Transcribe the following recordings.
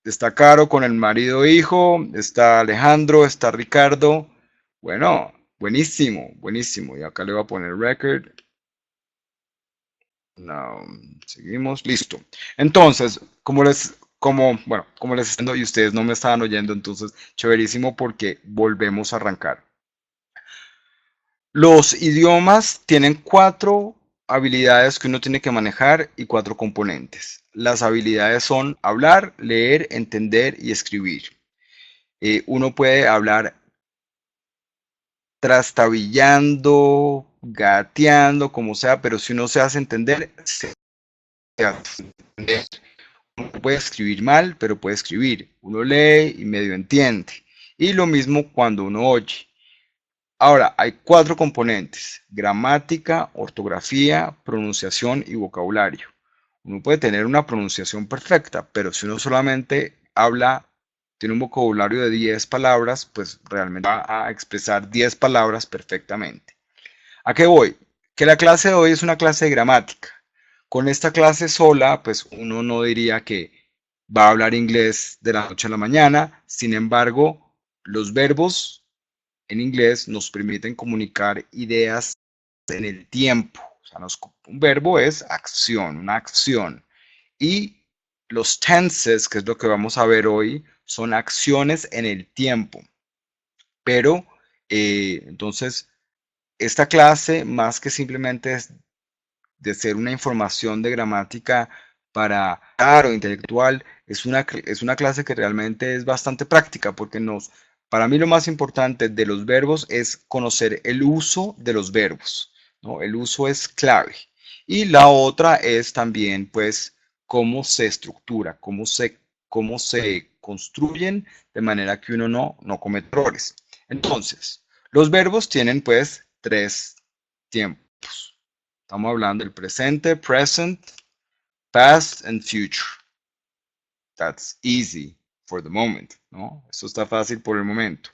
Está Caro con el marido e hijo, está Alejandro, está Ricardo. Bueno, buenísimo, buenísimo. Y acá le voy a poner record. No, seguimos, listo. Entonces, como les estoy diciendo y ustedes no me estaban oyendo, entonces, chéverísimo porque volvemos a arrancar. Los idiomas tienen cuatro habilidades que uno tiene que manejar y cuatro componentes. Las habilidades son hablar, leer, entender y escribir. Uno puede hablar trastabillando, gateando, como sea, pero si uno se hace entender, se hace entender. Uno puede escribir mal, pero puede escribir. Uno lee y medio entiende. Y lo mismo cuando uno oye. Ahora, hay cuatro componentes: gramática, ortografía, pronunciación y vocabulario. Uno puede tener una pronunciación perfecta, pero si uno solamente habla, tiene un vocabulario de 10 palabras, pues realmente va a expresar 10 palabras perfectamente. ¿A qué voy? Que la clase de hoy es una clase de gramática. Con esta clase sola, pues uno no diría que va a hablar inglés de la noche a la mañana. Sin embargo, los verbos en inglés nos permiten comunicar ideas en el tiempo. O sea, un verbo es acción, una acción. Y los tenses, que es lo que vamos a ver hoy, son acciones en el tiempo. Pero, entonces, esta clase, más que simplemente es de ser una información de gramática para claro, intelectual, es una clase que realmente es bastante práctica porque para mí lo más importante de los verbos es conocer el uso de los verbos, ¿no? El uso es clave. Y la otra es también, pues, cómo se estructura, cómo se construyen de manera que uno no cometa errores. Entonces, los verbos tienen, pues, tres tiempos. Estamos hablando del presente, present, past and future. That's easy for the moment, ¿no? Esto está fácil por el momento.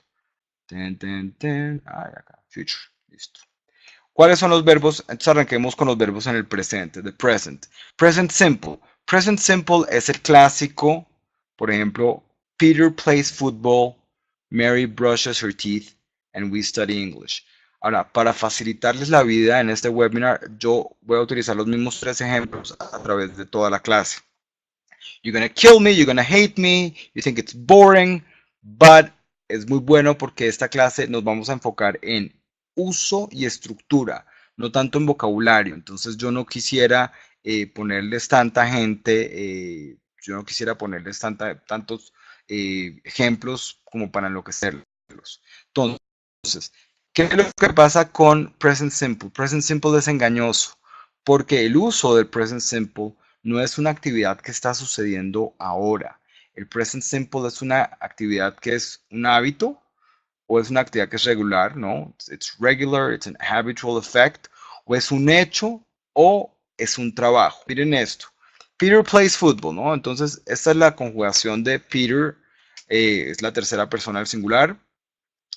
Acá, future, listo. ¿Cuáles son los verbos? Entonces arranquemos con los verbos en el presente, the present. Present simple. Present simple es el clásico, por ejemplo, Peter plays football, Mary brushes her teeth, and we study English. Ahora, para facilitarles la vida en este webinar, yo voy a utilizar los mismos tres ejemplos a través de toda la clase. You're gonna kill me, you're gonna hate me, you think it's boring, but es muy bueno porque esta clase nos vamos a enfocar en uso y estructura, no tanto en vocabulario. Entonces yo no quisiera ponerles tanta gente, yo no quisiera ponerles tantos ejemplos como para enloquecerlos. Entonces, ¿qué es lo que pasa con present simple? Present simple es engañoso porque el uso del present simple no es una actividad que está sucediendo ahora. El present simple es una actividad que es un hábito o es una actividad que es regular, ¿no? It's regular, it's an habitual effect, o es un hecho o es un trabajo. Miren esto. Peter plays football, ¿no? Entonces, esta es la conjugación de Peter, es la tercera persona del singular,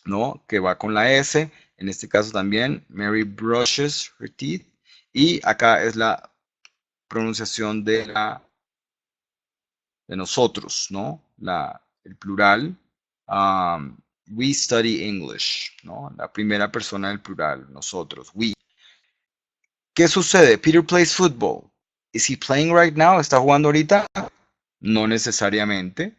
¿no? Que va con la S. En este caso también, Mary brushes her teeth. Y acá es la pronunciación de nosotros, ¿no? El plural. We study English, ¿no? La primera persona del plural, nosotros, we. ¿Qué sucede? Peter plays football. Is he playing right now? ¿Está jugando ahorita? No necesariamente,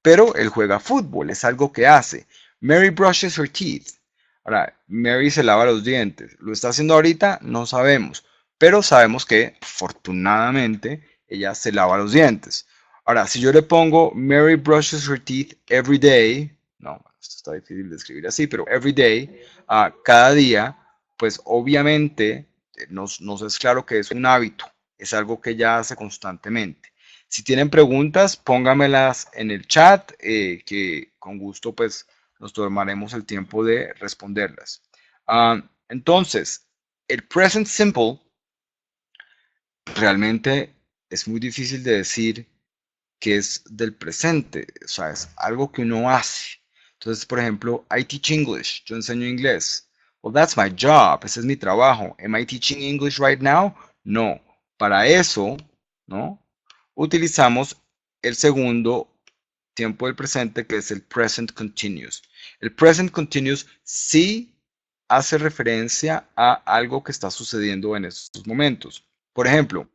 pero él juega fútbol, es algo que hace. Mary brushes her teeth. Ahora, Mary se lava los dientes. ¿Lo está haciendo ahorita? No sabemos, pero sabemos que, afortunadamente, ella se lava los dientes. Ahora, si yo le pongo Mary brushes her teeth every day, no, esto está difícil de escribir así, pero every day, cada día, pues obviamente nos es claro que es un hábito, es algo que ella hace constantemente. Si tienen preguntas, póngamelas en el chat, que con gusto pues nos tomaremos el tiempo de responderlas. Entonces, el present simple realmente es muy difícil de decir que es del presente, o sea, es algo que uno hace. Entonces, por ejemplo, I teach English, yo enseño inglés. Well, that's my job, ese es mi trabajo. Am I teaching English right now? No. Para eso, ¿no? Utilizamos el segundo tiempo del presente, que es el present continuous. El present continuous sí hace referencia a algo que está sucediendo en estos momentos. Por ejemplo,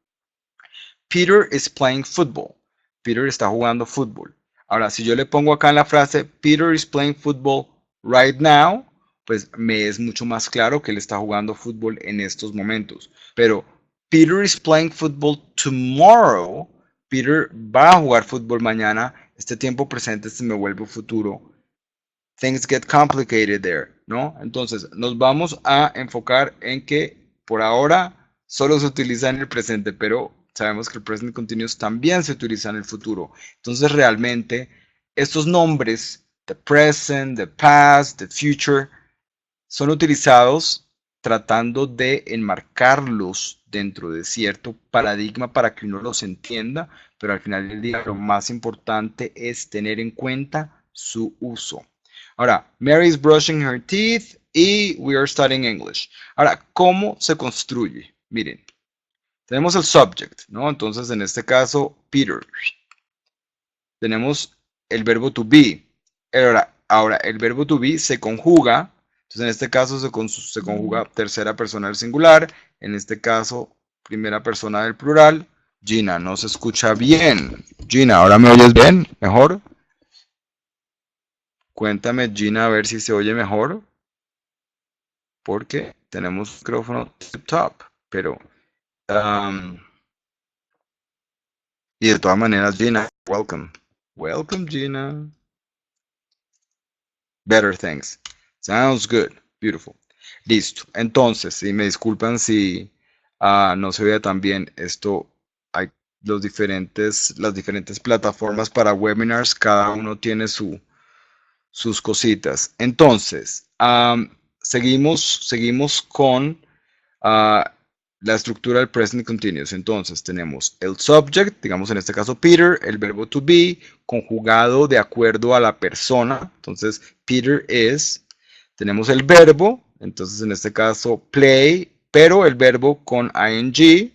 Peter is playing football. Peter está jugando fútbol. Ahora, si yo le pongo acá en la frase, Peter is playing football right now, pues me es mucho más claro que él está jugando fútbol en estos momentos. Pero Peter is playing football tomorrow. Peter va a jugar fútbol mañana. Este tiempo presente se me vuelve futuro. Things get complicated there, ¿no? Entonces, nos vamos a enfocar en que por ahora solo se utiliza en el presente, pero sabemos que el present continuous también se utiliza en el futuro. Entonces, realmente, estos nombres, the present, the past, the future, son utilizados tratando de enmarcarlos dentro de cierto paradigma para que uno los entienda, pero al final del día lo más importante es tener en cuenta su uso. Ahora, Mary is brushing her teeth y we are studying English. Ahora, ¿cómo se construye? Miren, tenemos el subject, ¿no? Entonces, en este caso, Peter. Tenemos el verbo to be. Ahora, el verbo to be se conjuga. Entonces, en este caso se conjuga tercera persona del singular. En este caso, primera persona del plural. Gina, no se escucha bien. Gina, ¿ahora me oyes bien? ¿Mejor? Cuéntame, Gina, a ver si se oye mejor. Porque tenemos micrófono tip top. Pero, y de todas maneras, Gina, welcome. Welcome, Gina. Better things. Sounds good. Beautiful. Listo. Entonces, si me disculpan si no se vea tan bien, esto hay las diferentes plataformas para webinars, cada uno tiene sus cositas. Entonces, seguimos con la estructura del present continuous. Entonces, tenemos el subject, digamos en este caso Peter, el verbo to be, conjugado de acuerdo a la persona. Entonces, Peter is. Tenemos el verbo, entonces en este caso play, pero el verbo con ing.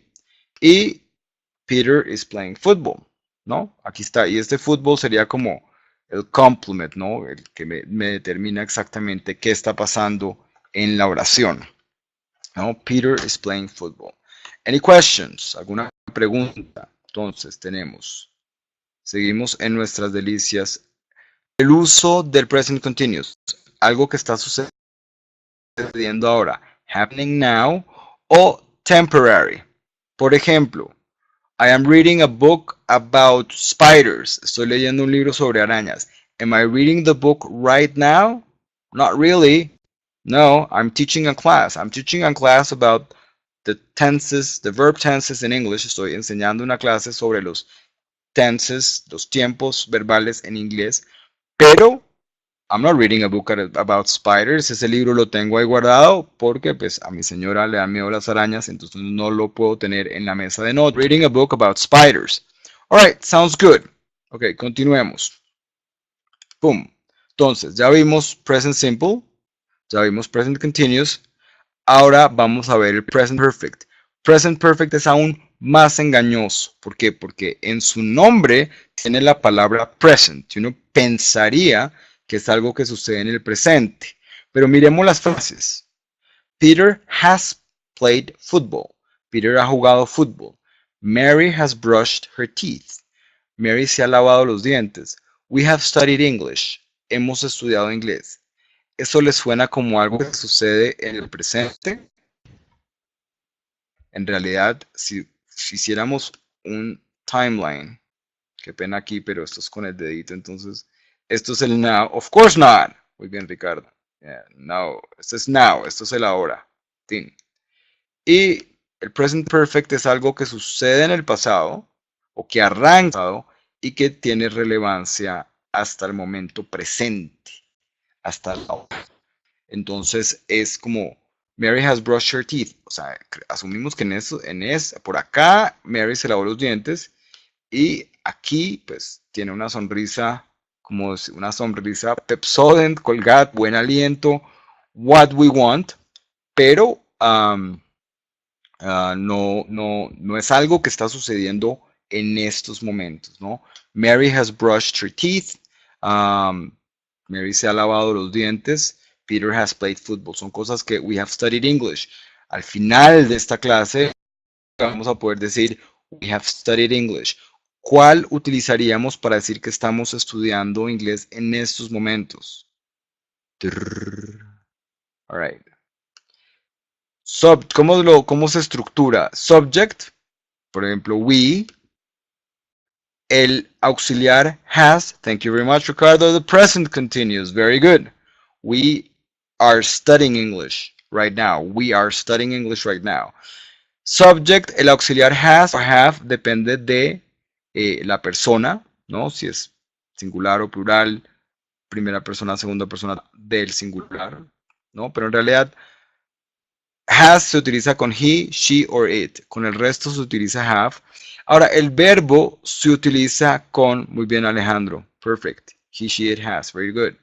Y Peter is playing football, ¿no? Aquí está. Y este fútbol sería como el complement, ¿no? El que me determina exactamente qué está pasando en la oración. ¿No? Peter is playing football. Any questions? ¿Alguna pregunta? Entonces seguimos en nuestras delicias. El uso del present continuous, algo que está sucediendo ahora, happening now, o temporary. Por ejemplo, I am reading a book about spiders. Estoy leyendo un libro sobre arañas. Am I reading the book right now? Not really. No, I'm teaching a class. I'm teaching a class about the tenses, the verb tenses in English. Estoy enseñando una clase sobre los tenses, los tiempos verbales en inglés. Pero I'm not reading a book about spiders. Ese libro lo tengo ahí guardado porque pues a mi señora le dan miedo las arañas, entonces no lo puedo tener en la mesa de notas. Reading a book about spiders. Alright, sounds good. Ok, continuemos. Boom. Entonces, ya vimos present simple. Ya vimos present continuous. Ahora vamos a ver el present perfect. Present perfect es aún más engañoso. ¿Por qué? Porque en su nombre tiene la palabra present. Y uno pensaría que es algo que sucede en el presente. Pero miremos las frases. Peter has played football. Peter ha jugado fútbol. Mary has brushed her teeth. Mary se ha lavado los dientes. We have studied English. Hemos estudiado inglés. ¿Eso le suena como algo que sucede en el presente? En realidad, si hiciéramos un timeline, qué pena aquí, pero esto es con el dedito, entonces, esto es el now. Of course not. Muy bien, Ricardo. Yeah, no, esto es now, esto es el ahora. Tin. Y el present perfect es algo que sucede en el pasado o que arranca y que tiene relevancia hasta el momento presente, hasta la hora. Entonces es como Mary has brushed her teeth. O sea, asumimos que por acá Mary se lavó los dientes y aquí pues tiene una sonrisa, como una sonrisa Pepsodent, Colgate, buen aliento, what we want, pero no es algo que está sucediendo en estos momentos, ¿no? Mary has brushed her teeth. Mary se ha lavado los dientes. Peter has played football. Son cosas que we have studied English. Al final de esta clase vamos a poder decir we have studied English. ¿Cuál utilizaríamos para decir que estamos estudiando inglés en estos momentos? All right. ¿Cómo se estructura? Subject, por ejemplo, we. El auxiliar has. Thank you very much, Ricardo. The present continuous. Very good. We are studying English right now. We are studying English right now. Subject, el auxiliar has o have depende de la persona, ¿no? Si es singular o plural, primera persona, segunda persona del singular, ¿no? Pero en realidad, has se utiliza con he, she or it. Con el resto se utiliza have. Ahora, el verbo se utiliza con, muy bien Alejandro, perfect. He, she, it, has, very good.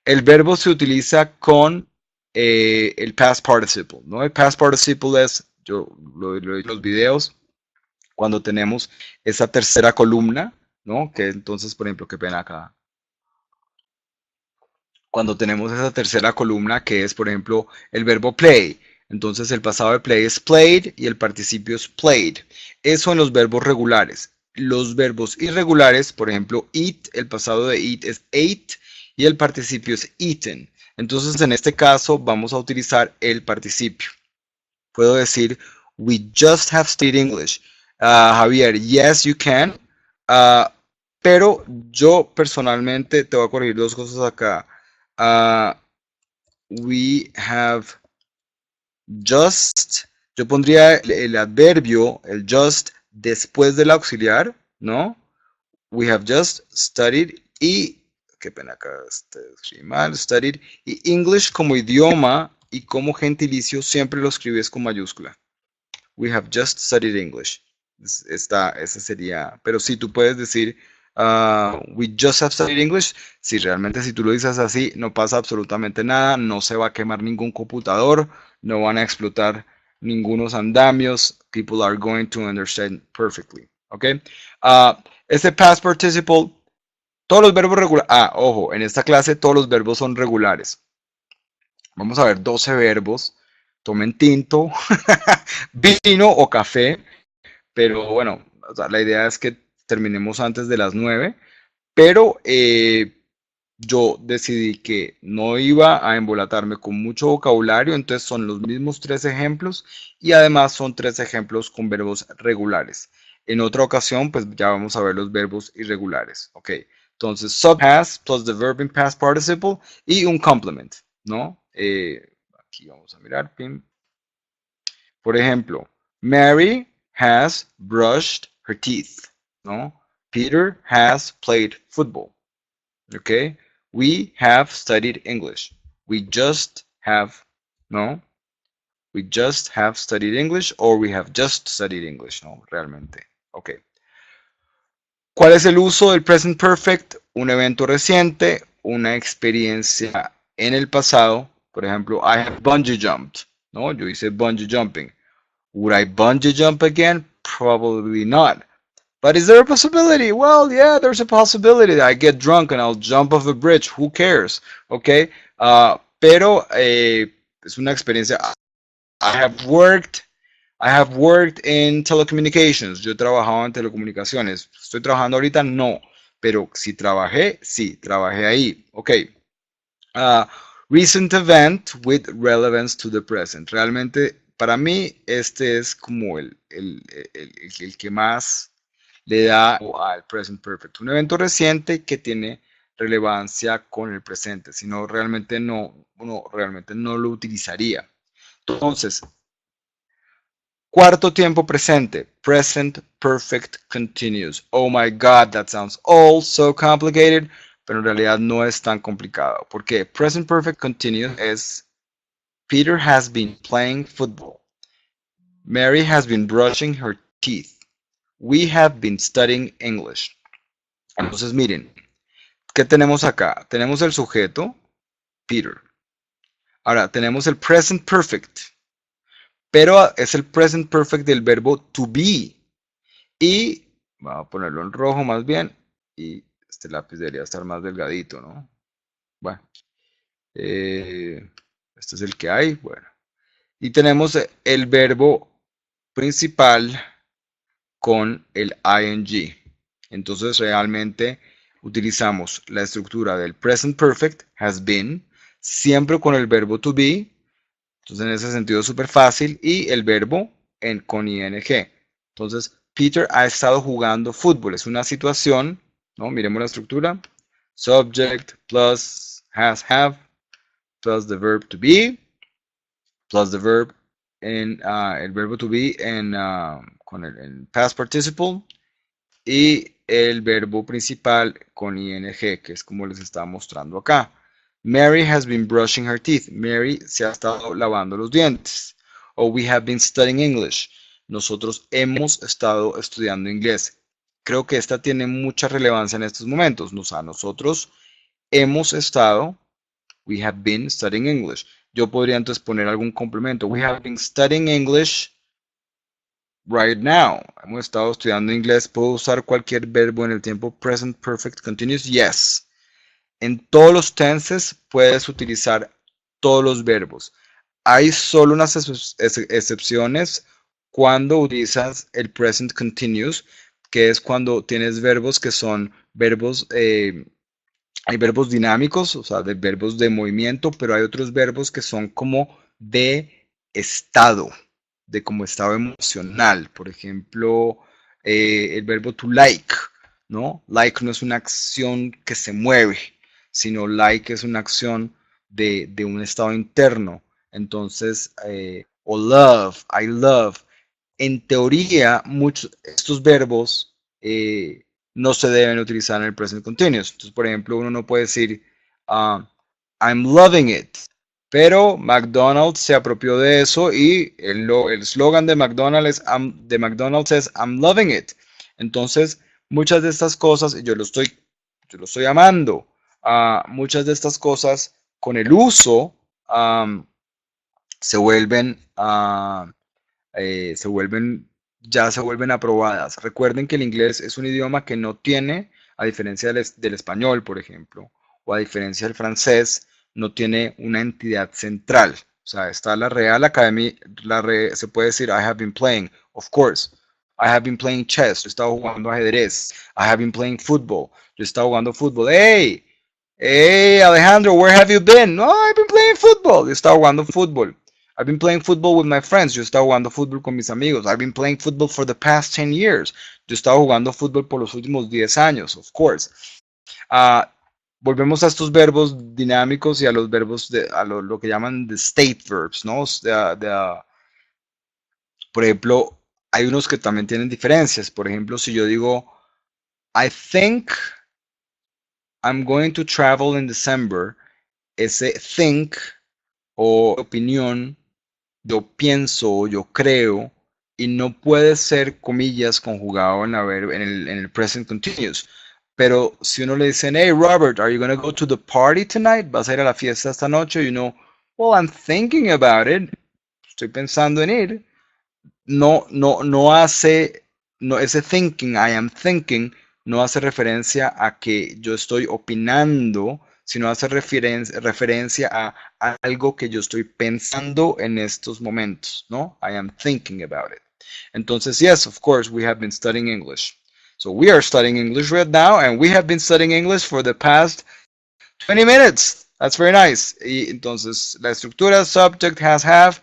El verbo se utiliza con el past participle, ¿no? El past participle es, yo lo he dicho en los videos, cuando tenemos esa tercera columna, ¿no? Que entonces, por ejemplo, qué pena acá. Cuando tenemos esa tercera columna que es, por ejemplo, el verbo play. Entonces el pasado de play es played y el participio es played. Eso en los verbos regulares. Los verbos irregulares, por ejemplo, eat, el pasado de eat es ate y el participio es eaten. Entonces en este caso vamos a utilizar el participio. Puedo decir, we just have studied English. Javier, yes you can. Pero yo personalmente te voy a corregir dos cosas acá. We have just, yo pondría el adverbio, el just, después del auxiliar, ¿no? We have just studied y, qué pena acá, escribí mal, studied, y English como idioma y como gentilicio siempre lo escribes con mayúscula. We have just studied English. Esa sería, pero sí, tú puedes decir we just have studied English. Si realmente si tú lo dices así, no pasa absolutamente nada, no se va a quemar ningún computador, no van a explotar ningunos andamios. People are going to understand perfectly. ¿Ok? Este past participle, todos los verbos regulares. Ojo, en esta clase todos los verbos son regulares. Vamos a ver 12 verbos. Tomen tinto, vino o café. Pero bueno, o sea, la idea es que terminemos antes de las 9. Pero yo decidí que no iba a embolatarme con mucho vocabulario, entonces son los mismos 3 ejemplos y además son 3 ejemplos con verbos regulares. En otra ocasión, pues ya vamos a ver los verbos irregulares, ¿ok? Entonces, sub has plus the verb in past participle y un complement, ¿no? Aquí vamos a mirar, pim. Por ejemplo, Mary has brushed her teeth, ¿no? Peter has played football. Okay, we have studied English. We just have, no? We just have studied English or we have just studied English, no, realmente. Ok. ¿Cuál es el uso del present perfect? Un evento reciente, una experiencia en el pasado. Por ejemplo, I have bungee jumped, ¿no? Yo hice bungee jumping. Would I bungee jump again? Probably not. But is there a possibility? Well, yeah, there's a possibility. I get drunk and I'll jump off a bridge. Who cares? Okay. Pero es una experiencia. I have worked in telecommunications. Yo he trabajado en telecomunicaciones. ¿Estoy trabajando ahorita? No. Pero si trabajé, sí, trabajé ahí. Ok. Recent event with relevance to the present. Realmente, para mí, este es como el que más le da al present perfect. Un evento reciente que tiene relevancia con el presente. Si no, realmente uno realmente no lo utilizaría. Entonces, cuarto tiempo presente. Present perfect continuous. Oh my God, that sounds all so complicated. Pero en realidad no es tan complicado. Porque present perfect continuous es Peter has been playing football. Mary has been brushing her teeth. We have been studying English. Entonces, miren, ¿qué tenemos acá? Tenemos el sujeto, Peter. Ahora, tenemos el present perfect, pero es el present perfect del verbo to be. Y Vamos a ponerlo en rojo más bien. Y este lápiz debería estar más delgadito, ¿no? Bueno, este es el que hay. Bueno, y tenemos el verbo principal con el ing. Entonces realmente utilizamos la estructura del present perfect, has been, siempre con el verbo to be. Entonces en ese sentido es súper fácil. Y el verbo con ing. Entonces Peter ha estado jugando fútbol. Es una situación, ¿no? Miremos la estructura. Subject plus has, have, plus the verb to be, plus the verb el verbo to be con el past participle y el verbo principal con ing, que es como les estaba mostrando acá. Mary has been brushing her teeth. Mary se ha estado lavando los dientes. O we have been studying English. Nosotros hemos estado estudiando inglés. Creo que esta tiene mucha relevancia en estos momentos. O sea, nosotros hemos estado, we have been studying English. Yo podría entonces poner algún complemento. We have been studying English right now. Hemos estado estudiando inglés. ¿Puedo usar cualquier verbo en el tiempo present perfect continuous? Yes. En todos los tenses puedes utilizar todos los verbos. Hay solo unas excepciones cuando utilizas el present continuous, que es cuando tienes verbos que son verbos, hay verbos dinámicos, o sea, de verbos de movimiento, pero hay otros verbos que son como de estado, de como estado emocional. Por ejemplo, el verbo to like, ¿no? Like no es una acción que se mueve, sino like es una acción de un estado interno. Entonces, o love, I love. En teoría, muchos estos verbos no se deben utilizar en el present continuous. Entonces, por ejemplo, uno no puede decir I'm loving it, pero McDonald's se apropió de eso y el slogan de McDonald's es I'm loving it. Entonces, muchas de estas cosas, y yo lo estoy amando, muchas de estas cosas con el uso se vuelven ya se vuelven aprobadas. Recuerden que el inglés es un idioma que no tiene, a diferencia del español, por ejemplo, o a diferencia del francés, no tiene una entidad central. O sea, está la Real Academy, se puede decir, I have been playing, of course. I have been playing chess, yo he estado jugando ajedrez. I have been playing football, yo he estado jugando fútbol. Hey, hey, Alejandro, where have you been? No, I've been playing football, yo he estado jugando fútbol. I've been playing football with my friends. Yo he estado jugando fútbol con mis amigos. I've been playing football for the past 10 years. Yo he estado jugando fútbol por los últimos 10 años, of course. Uh, volvemos a estos verbos dinámicos y a los verbos, a lo que llaman the state verbs, ¿no? Por ejemplo, hay unos que también tienen diferencias. Por ejemplo, si yo digo, I think I'm going to travel in December, ese think o opinión, yo pienso, yo creo, y no puede ser comillas conjugado en el present continuous. Pero si uno le dice, hey Robert, are you going to go to the party tonight? ¿Vas a ir a la fiesta esta noche? You know, well, I'm thinking about it. Estoy pensando en ir. No hace, no, ese thinking, I am thinking, no hace referencia a que yo estoy opinando, sino hace referencia a algo que yo estoy pensando en estos momentos, ¿no? I am thinking about it. Entonces, yes, of course, we have been studying English. So we are studying English right now, and we have been studying English for the past 20 minutes. That's very nice. Y entonces, la estructura, subject, has, have,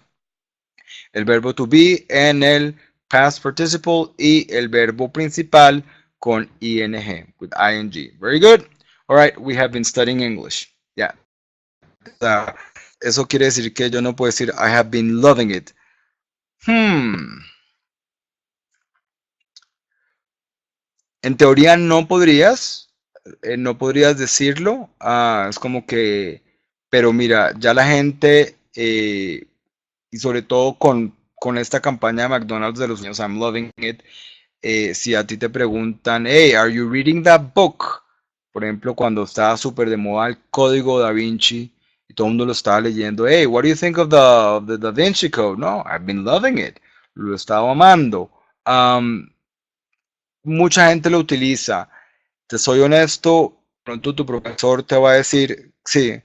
el verbo to be en el past participle y el verbo principal con ing, with ing. Very good. All right, we have been studying English. Yeah. Eso quiere decir que yo no puedo decir I have been loving it. En teoría no podrías decirlo. Es como que, pero mira, ya la gente, y sobre todo con esta campaña de McDonald's de los niños, I'm loving it, si a ti te preguntan, hey, are you reading that book? Por ejemplo, cuando estaba súper de moda el Código Da Vinci y todo el mundo lo estaba leyendo, hey, what do you think of the Da Vinci Code? No, I've been loving it. Lo estaba amando. mucha gente lo utiliza. Te soy honesto, pronto tu profesor te va a decir, sí,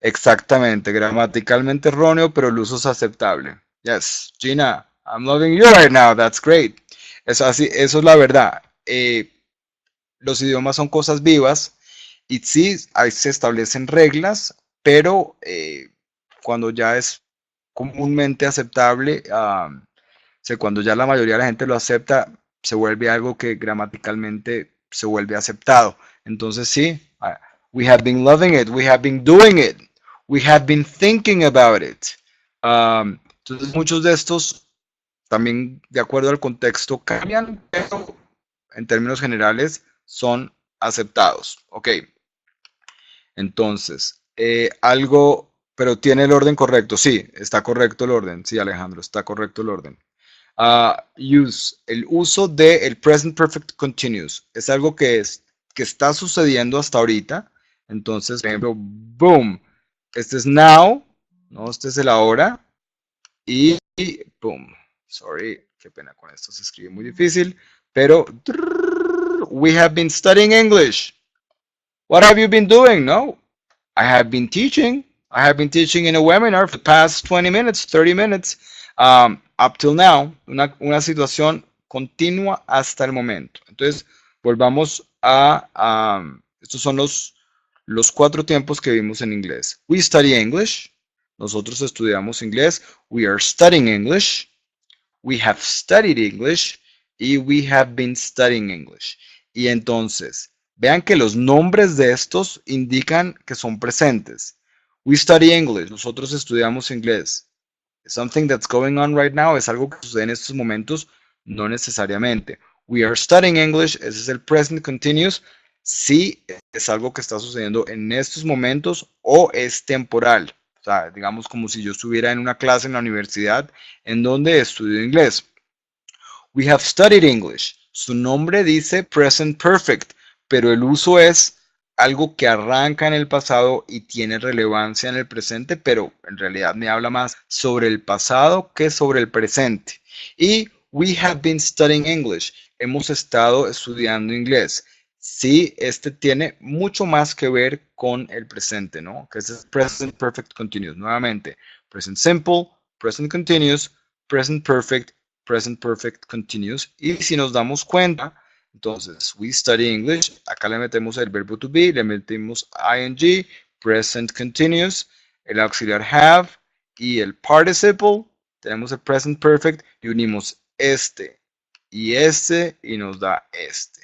exactamente, gramaticalmente erróneo, pero el uso es aceptable. Yes, Gina, I'm loving you right now, that's great. Es así, eso es la verdad. Los idiomas son cosas vivas y sí, ahí se establecen reglas, pero cuando ya es comúnmente aceptable, cuando ya la mayoría de la gente lo acepta, se vuelve algo que gramaticalmente se vuelve aceptado. Entonces sí, we have been loving it, we have been doing it, we have been thinking about it. Entonces muchos de estos también de acuerdo al contexto cambian, pero en términos generales son aceptados. Ok, entonces, pero tiene el orden correcto. Sí, está correcto el orden. Sí, Alejandro, está correcto el orden. El uso de el present perfect continuous es algo que está sucediendo hasta ahorita. Entonces, por ejemplo, boom, este es now, ¿no? Este es el ahora y boom. Sorry, qué pena con esto, se escribe muy difícil, pero we have been studying English. What have you been doing? No, I have been teaching. I have been teaching in a webinar for the past 20 minutes, 30 minutes, up till now. Una situación continua hasta el momento. Entonces, volvamos estos son los 4 tiempos que vimos en inglés. We study English. Nosotros estudiamos inglés. We are studying English. We have studied English. Y we have been studying English. Y entonces, vean que los nombres de estos indican que son presentes. We study English. Nosotros estudiamos inglés. Something that's going on right now es algo que sucede en estos momentos, no necesariamente. We are studying English. Ese es el present continuous. Sí, es algo que está sucediendo en estos momentos o es temporal. O sea, digamos como si yo estuviera en una clase en la universidad en donde estudio inglés. We have studied English. Su nombre dice present perfect, pero el uso es algo que arranca en el pasado y tiene relevancia en el presente, pero en realidad me habla más sobre el pasado que sobre el presente. Y we have been studying English. Hemos estado estudiando inglés. Sí, este tiene mucho más que ver con el presente, ¿no? Que es present perfect continuous. Nuevamente, present simple, present continuous, present perfect continuous. Y si nos damos cuenta, entonces, we study English, acá le metemos el verbo to be, le metemos ing, present continuous, el auxiliar have y el participle, tenemos el present perfect y unimos este y nos da este.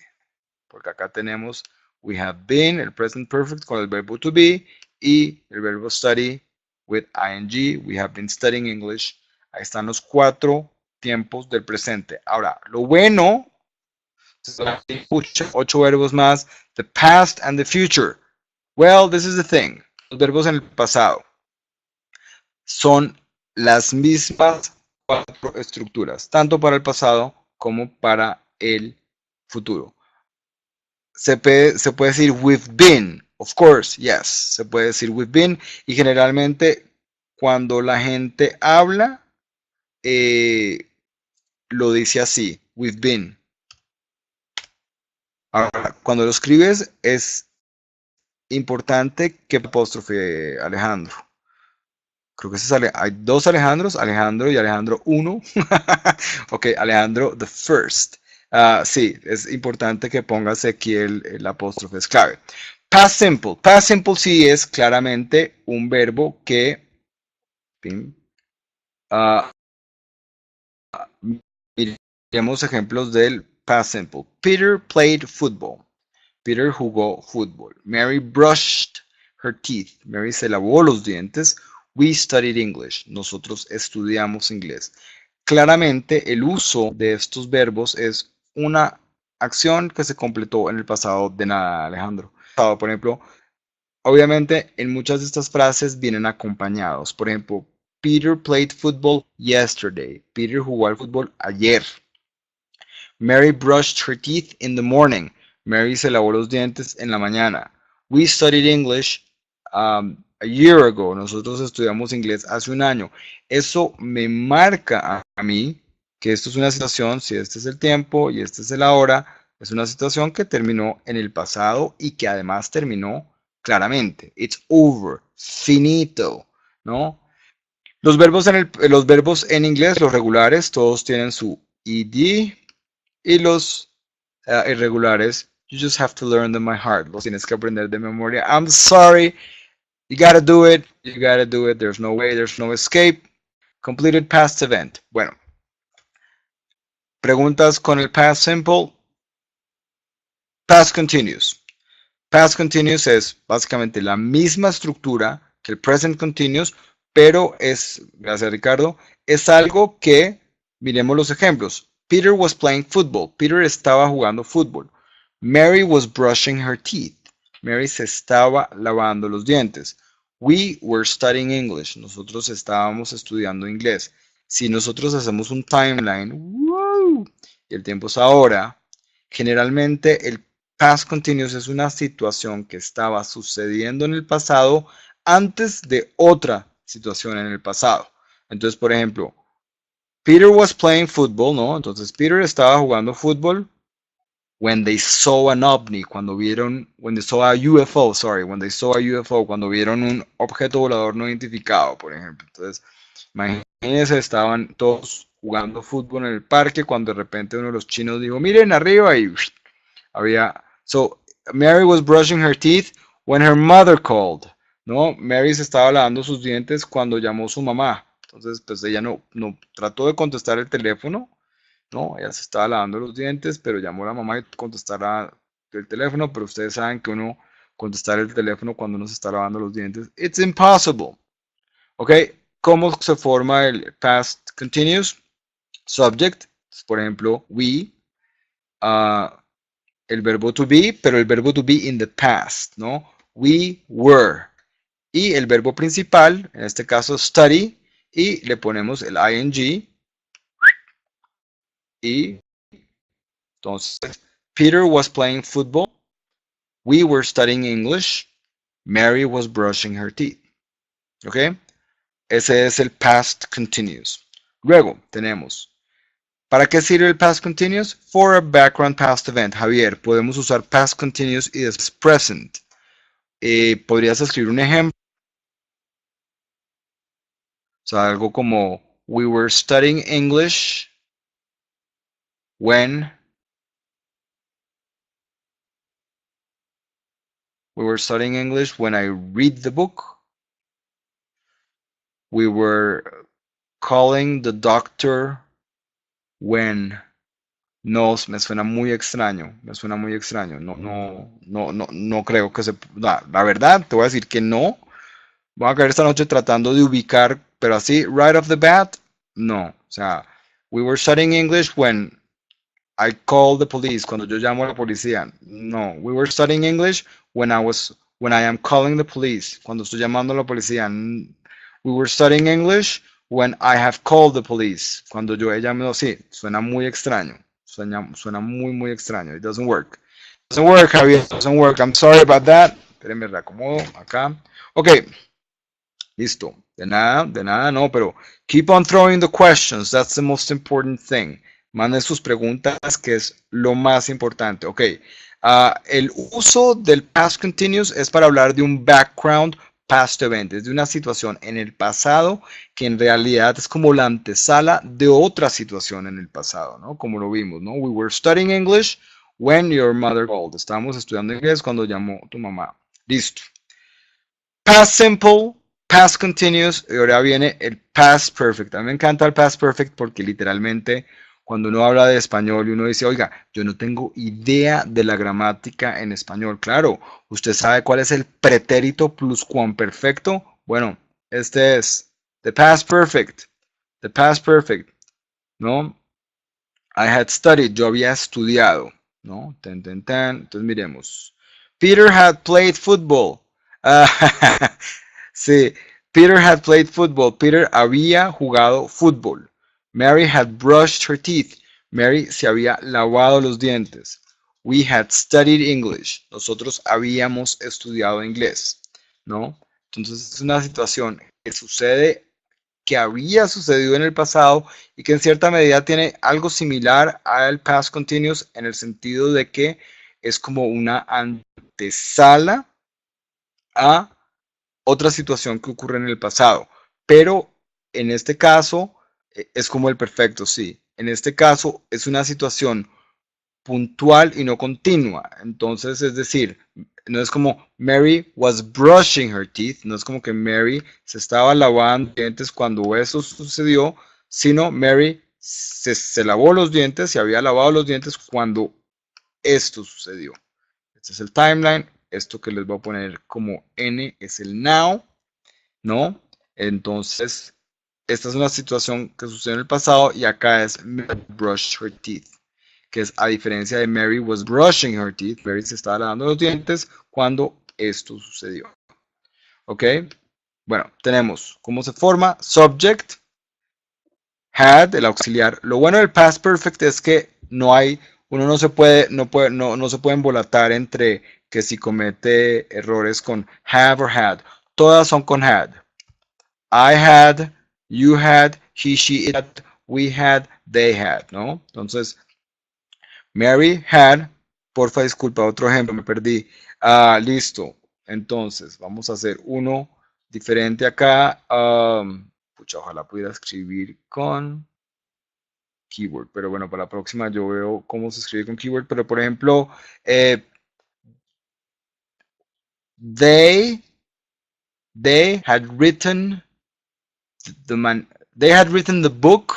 Porque acá tenemos we have been, el present perfect con el verbo to be y el verbo study with ing, we have been studying English. Ahí están los 4 tiempos del presente. Ahora, lo bueno, 8 verbos más, the past and the future. Well, this is the thing. Los verbos en el pasado son las mismas 4 estructuras, tanto para el pasado como para el futuro. Se puede decir we've been, of course, yes, se puede decir we've been, y generalmente cuando la gente habla, lo dice así, we've been. Ahora, cuando lo escribes es importante que apóstrofe, Alejandro. Creo que hay 2 Alejandros, Alejandro y Alejandro 1. Ok, Alejandro the first. Sí, es importante que pongas aquí el apóstrofe, es clave. Past simple. Past simple sí es claramente un verbo que... miremos ejemplos del past simple. Peter played football. Peter jugó fútbol. Mary brushed her teeth. Mary se lavó los dientes. We studied English. Nosotros estudiamos inglés. Claramente el uso de estos verbos es una acción que se completó en el pasado de nada, Alejandro. Por ejemplo, obviamente en muchas de estas frases vienen acompañados. Por ejemplo, Peter played football yesterday. Peter jugó al fútbol ayer. Mary brushed her teeth in the morning. Mary se lavó los dientes en la mañana. We studied English a year ago. Nosotros estudiamos inglés hace un año. Eso me marca a mí que esto es una situación, si este es el tiempo y este es el ahora, Es una situación que terminó en el pasado y que además terminó claramente. It's over, finito, ¿no? Los verbos en inglés, los regulares, todos tienen su ed y los irregulares, you just have to learn them by heart. Los tienes que aprender de memoria. I'm sorry, you gotta do it, you gotta do it. There's no way, there's no escape. Completed past event. Bueno, preguntas con el past simple. Past continuous. Past continuous es básicamente la misma estructura que el present continuous, pero es, gracias Ricardo, es algo que, miremos los ejemplos. Peter was playing football. Peter estaba jugando fútbol. Mary was brushing her teeth. Mary se estaba lavando los dientes. We were studying English. Nosotros estábamos estudiando inglés. Si nosotros hacemos un timeline, ¡wow! Y el tiempo es ahora, generalmente el past continuous es una situación que estaba sucediendo en el pasado antes de otra situación en el pasado. Entonces, por ejemplo, Peter was playing football, ¿no? Entonces, Peter estaba jugando fútbol when they saw an ovni, cuando vieron, when they saw a UFO, sorry, when they saw a UFO, cuando vieron un objeto volador no identificado, por ejemplo. Entonces, imagínense, estaban todos jugando fútbol en el parque cuando de repente uno de los chinos dijo, miren arriba y había, so Mary was brushing her teeth when her mother called, ¿no? Mary se estaba lavando sus dientes cuando llamó su mamá. Entonces, pues ella no trató de contestar el teléfono, ¿no? Ella se estaba lavando los dientes, pero llamó a la mamá y contestara el teléfono, pero ustedes saben que uno contestar el teléfono cuando uno se está lavando los dientes, it's impossible. ¿Ok? ¿Cómo se forma el past continuous? Subject, por ejemplo, we, el verbo to be, pero el verbo to be in the past, ¿no? We were. Y el verbo principal, en este caso study, y le ponemos el ing. Y entonces, Peter was playing football. We were studying English. Mary was brushing her teeth. ¿Ok? Ese es el past continuous. Luego tenemos, ¿para qué sirve el past continuous? For a background past event. Javier, podemos usar past continuous y después present. ¿Podrías escribir un ejemplo? O sea, algo como, we were studying English when I read the book. We were calling the doctor when. No, me suena muy extraño, no creo que se. La verdad, te voy a decir que no. Voy a caer esta noche tratando de ubicar, pero así, right off the bat, no. O sea, we were studying English when I called the police, cuando yo llamo a la policía. No, we were studying English when I am calling the police, cuando estoy llamando a la policía. We were studying English when I have called the police, cuando yo he llamado. Sí, suena muy extraño. Suena muy, muy extraño. It doesn't work. It doesn't work, Javier. It doesn't work. I'm sorry about that. Espérenme, reacomodo acá. Ok. Listo. De nada, no, pero keep on throwing the questions. That's the most important thing. Manden sus preguntas, que es lo más importante. Ok. El uso del past continuous es para hablar de un background past event, es de una situación en el pasado que en realidad es como la antesala de otra situación en el pasado, ¿no? Como lo vimos, ¿no? We were studying English when your mother called. Estábamos estudiando inglés cuando llamó tu mamá. Listo. Past simple, past continuous, y ahora viene el past perfect. A mí me encanta el past perfect porque literalmente cuando uno habla de español y uno dice, oiga, yo no tengo idea de la gramática en español. Claro, ¿usted sabe cuál es el pretérito pluscuamperfecto? Bueno, este es the past perfect. The past perfect, ¿no? I had studied, yo había estudiado, ¿no? Entonces miremos. Peter had played football. Sí, Peter had played football. Peter había jugado fútbol. Mary had brushed her teeth. Mary se había lavado los dientes. We had studied English. Nosotros habíamos estudiado inglés, ¿no? Entonces es una situación que sucede que había sucedido en el pasado y que en cierta medida tiene algo similar al past continuous en el sentido de que es como una antesala a otra situación que ocurre en el pasado. Pero en este caso es como el perfecto, sí. En este caso es una situación puntual y no continua. Entonces, es decir, no es como Mary was brushing her teeth, no es como que Mary se estaba lavando los dientes cuando eso sucedió, sino Mary se lavó los dientes, se había lavado los dientes cuando esto sucedió. Este es el timeline, esto que les voy a poner como N es el now, ¿no? Entonces, esta es una situación que sucedió en el pasado y acá es Mary brushed her teeth, que es a diferencia de Mary was brushing her teeth, Mary se estaba lavando los dientes cuando esto sucedió. ¿Ok? Bueno, tenemos cómo se forma subject, had, el auxiliar. Lo bueno del past perfect es que no hay, uno no se puede, no se puede embolatar entre que si comete errores con have or had. Todas son con had. I had, you had, he, she, it had, we had, they had, ¿no? Entonces, Mary had, porfa, disculpa, otro ejemplo, me perdí. Listo. Entonces, vamos a hacer uno diferente acá. Pucha, ojalá pudiera escribir con keyword, pero bueno, para la próxima yo veo cómo se escribe con keyword, pero por ejemplo, they had written they had written the book,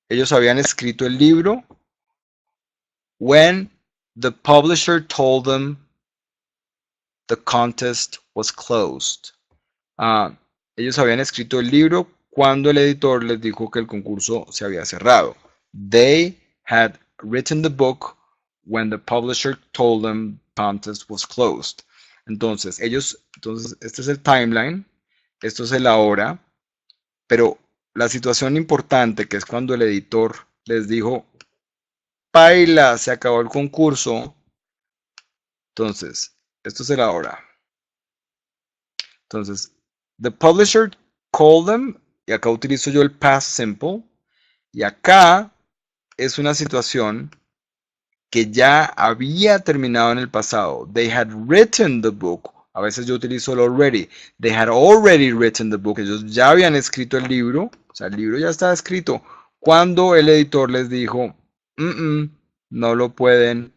ellos habían escrito el libro, when the publisher told them the contest was closed. Ellos habían escrito el libro cuando el editor les dijo que el concurso se había cerrado. They had written the book when the publisher told them the contest was closed. Entonces, este es el timeline, esto es el ahora, pero la situación importante, que es cuando el editor les dijo, paila, se acabó el concurso. Entonces, esto es el ahora. Entonces, the publisher called them, y acá utilizo yo el past simple, y acá es una situación que ya había terminado en el pasado. They had written the book. A veces yo utilizo el already. They had already written the book. Ellos ya habían escrito el libro. O sea, el libro ya estaba escrito. Cuando el editor les dijo, no lo pueden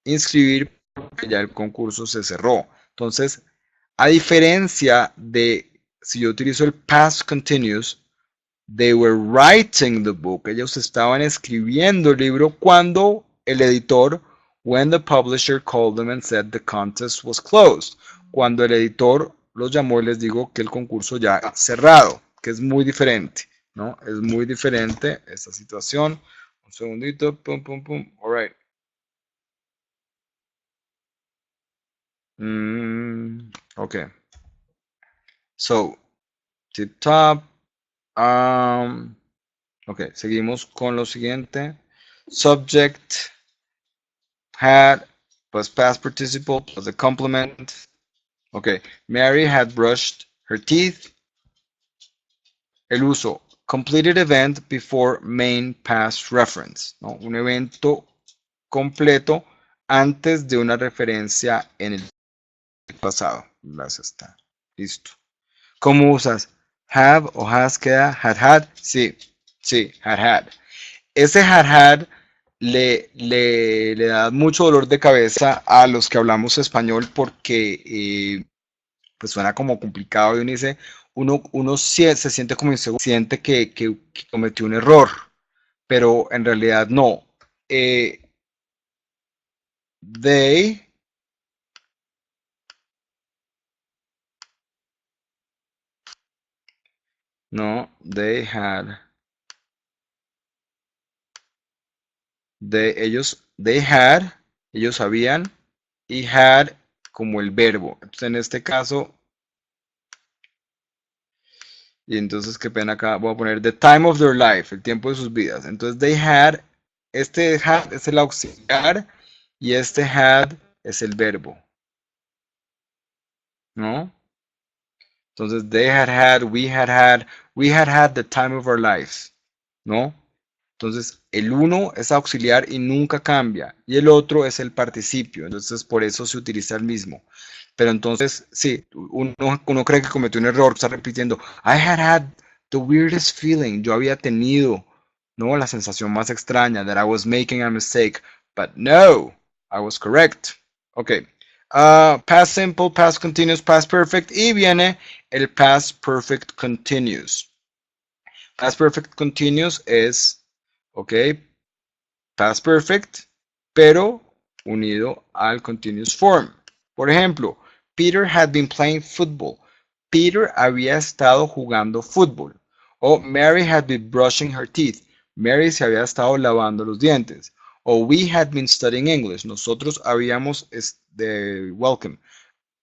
inscribir porque ya el concurso se cerró. Entonces, a diferencia de si yo utilizo el past continuous, they were writing the book. Ellos estaban escribiendo el libro cuando el editor, when the publisher called them and said the contest was closed. Cuando el editor los llamó y les dijo que el concurso ya cerrado, que es muy diferente, ¿no? Es muy diferente esta situación. Un segundito, pum, pum, pum. All right. Okay. So, tip top. Ok, seguimos con lo siguiente. Subject, had, plus past participle, plus the complement. Ok, Mary had brushed her teeth. El uso, completed event before main past reference. ¿No? Un evento completo antes de una referencia en el pasado. Gracias, está. Listo. ¿Cómo usas? Have o has queda had. Sí, had. Ese had le da mucho dolor de cabeza a los que hablamos español porque pues suena como complicado y uno dice, uno se siente como inseguro, siente que cometió un error, pero en realidad no. They no, they had. Ellos sabían, y had como el verbo. Entonces, en este caso, y entonces, qué pena acá, voy a poner the time of their life, el tiempo de sus vidas. Entonces, they had, este had es el auxiliar y este had es el verbo, ¿no? Entonces, they had had, we had had the time of our lives, ¿no? Entonces, el uno es auxiliar y nunca cambia, y el otro es el participio, entonces por eso se utiliza el mismo. Pero entonces, sí, uno cree que cometió un error, está repitiendo, I had had the weirdest feeling, yo había tenido, ¿no? La sensación más extraña, that I was making a mistake, but no, I was correct. Ok, past simple, past continuous, past perfect, y viene el past perfect continuous. Past perfect continuous es, ok, past perfect, pero unido al continuous form. Por ejemplo, Peter had been playing football. Peter había estado jugando fútbol. O Mary had been brushing her teeth. Mary se había estado lavando los dientes. O we had been studying English. Nosotros habíamos, welcome.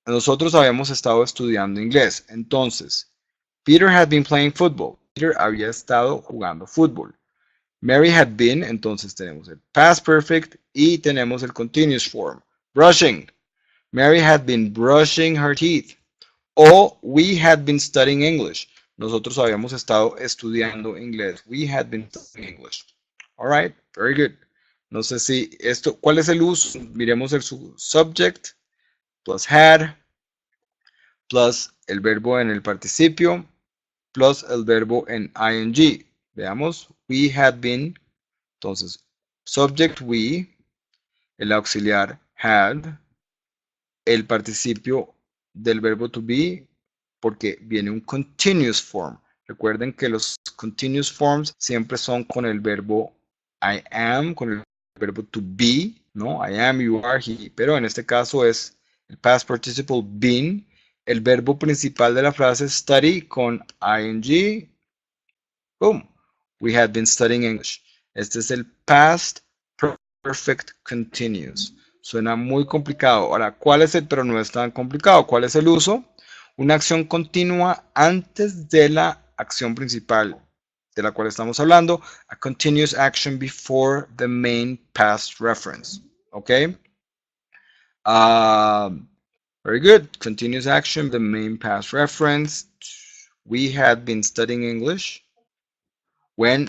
Nosotros habíamos estado estudiando inglés. Entonces, Peter had been playing football. Peter había estado jugando fútbol. Mary had been, entonces tenemos el past perfect y tenemos el continuous form. Brushing. Mary had been brushing her teeth. O we had been studying English. Nosotros habíamos estado estudiando inglés. We had been studying English. All right, very good. No sé si esto, ¿cuál es el uso? Miremos el subject plus had plus el verbo en el participio plus el verbo en ing. Veamos, we had been. Entonces, subject we, el auxiliar had, el participio del verbo to be, porque viene un continuous form. Recuerden que los continuous forms siempre son con el verbo I am, con el verbo to be, ¿no? I am, you are, he. Pero en este caso es el past participle been, el verbo principal de la frase study con ing. Boom. We had been studying English. Este es el past perfect continuous. Suena muy complicado. Ahora, ¿cuál es el, pero no es tan complicado? ¿Cuál es el uso? Una acción continua antes de la acción principal de la cual estamos hablando. A continuous action before the main past reference. ¿Ok? Very good. Continuous action, the main past reference. We had been studying English when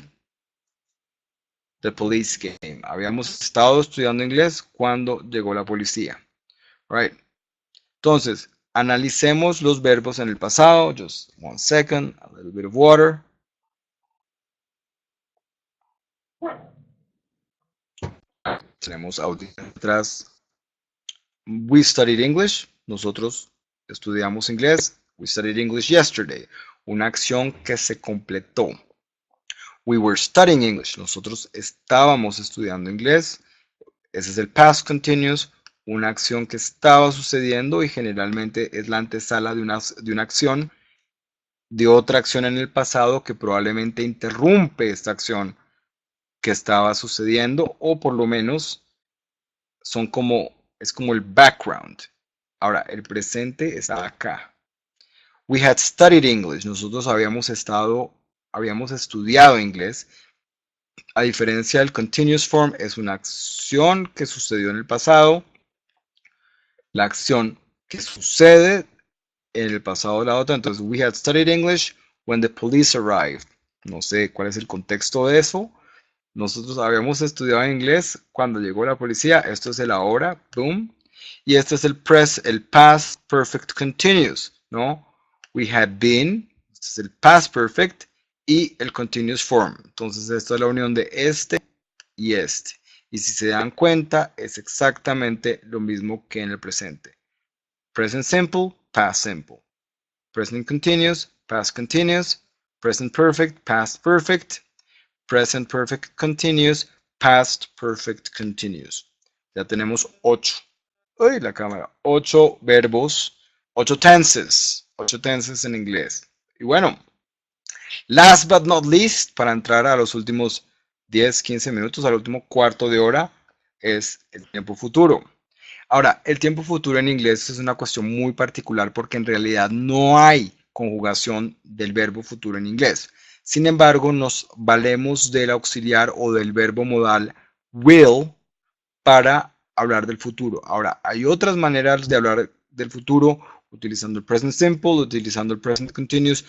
the police came. Habíamos estado estudiando inglés cuando llegó la policía. Right. Entonces, analicemos los verbos en el pasado. Just 1 second, a little bit of water. Tenemos audio atrás. We studied English. Nosotros estudiamos inglés. We studied English yesterday. Una acción que se completó. We were studying English. Nosotros estábamos estudiando inglés. Ese es el past continuous. Una acción que estaba sucediendo y generalmente es la antesala de una acción, de otra acción en el pasado que probablemente interrumpe esta acción que estaba sucediendo o por lo menos es como el background. Ahora, el presente está acá. We had studied English. Nosotros habíamos estudiado inglés. A diferencia del continuous form, es una acción que sucedió en el pasado. La acción que sucede en el pasado de la otra. Entonces, we had studied English when the police arrived. No sé cuál es el contexto de eso. Nosotros habíamos estudiado inglés cuando llegó la policía. Esto es el ahora, boom. Y este es el past perfect continuous, ¿no? We had been, este es el past perfect y el continuous form. Entonces, esto es la unión de este y este. Y si se dan cuenta, es exactamente lo mismo que en el presente. Present simple, past simple. Present continuous, past continuous. Present perfect, past perfect. Present perfect continuous, past perfect continuous. Ya tenemos 8. Uy, la cámara. 8 verbos, 8 tenses. 8 tenses en inglés. Y bueno, last but not least, para entrar a los últimos 10, 15 minutos, al último cuarto de hora, es el tiempo futuro. Ahora, el tiempo futuro en inglés es una cuestión muy particular porque en realidad no hay conjugación del verbo futuro en inglés. Sin embargo, nos valemos del auxiliar o del verbo modal will para hablar del futuro. Ahora, hay otras maneras de hablar del futuro. utilizando el present simple, utilizando el present continuous.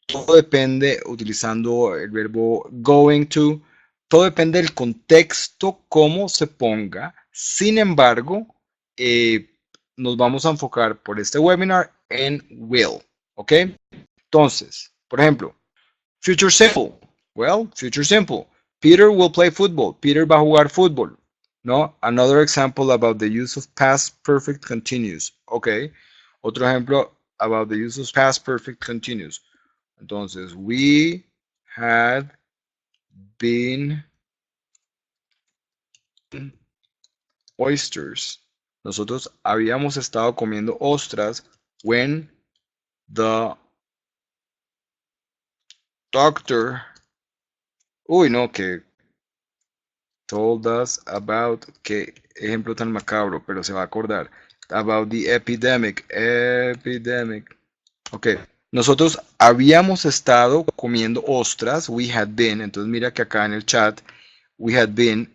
Todo depende utilizando el verbo going to. Todo depende del contexto, cómo se ponga. Sin embargo, nos vamos a enfocar por este webinar en will. ¿Ok? Entonces, por ejemplo, future simple. Well, future simple. Peter will play football. Peter va a jugar fútbol. ¿No? Another example about the use of past perfect continuous. Ok. Otro ejemplo about the use of past perfect continuous. Entonces, we had been oysters. Nosotros habíamos estado comiendo ostras when the doctor, uy, no, que told us about, que ejemplo tan macabro, pero se va a acordar, about the epidemic, ok, nosotros habíamos estado comiendo ostras, we had been, entonces mira que acá en el chat, we had been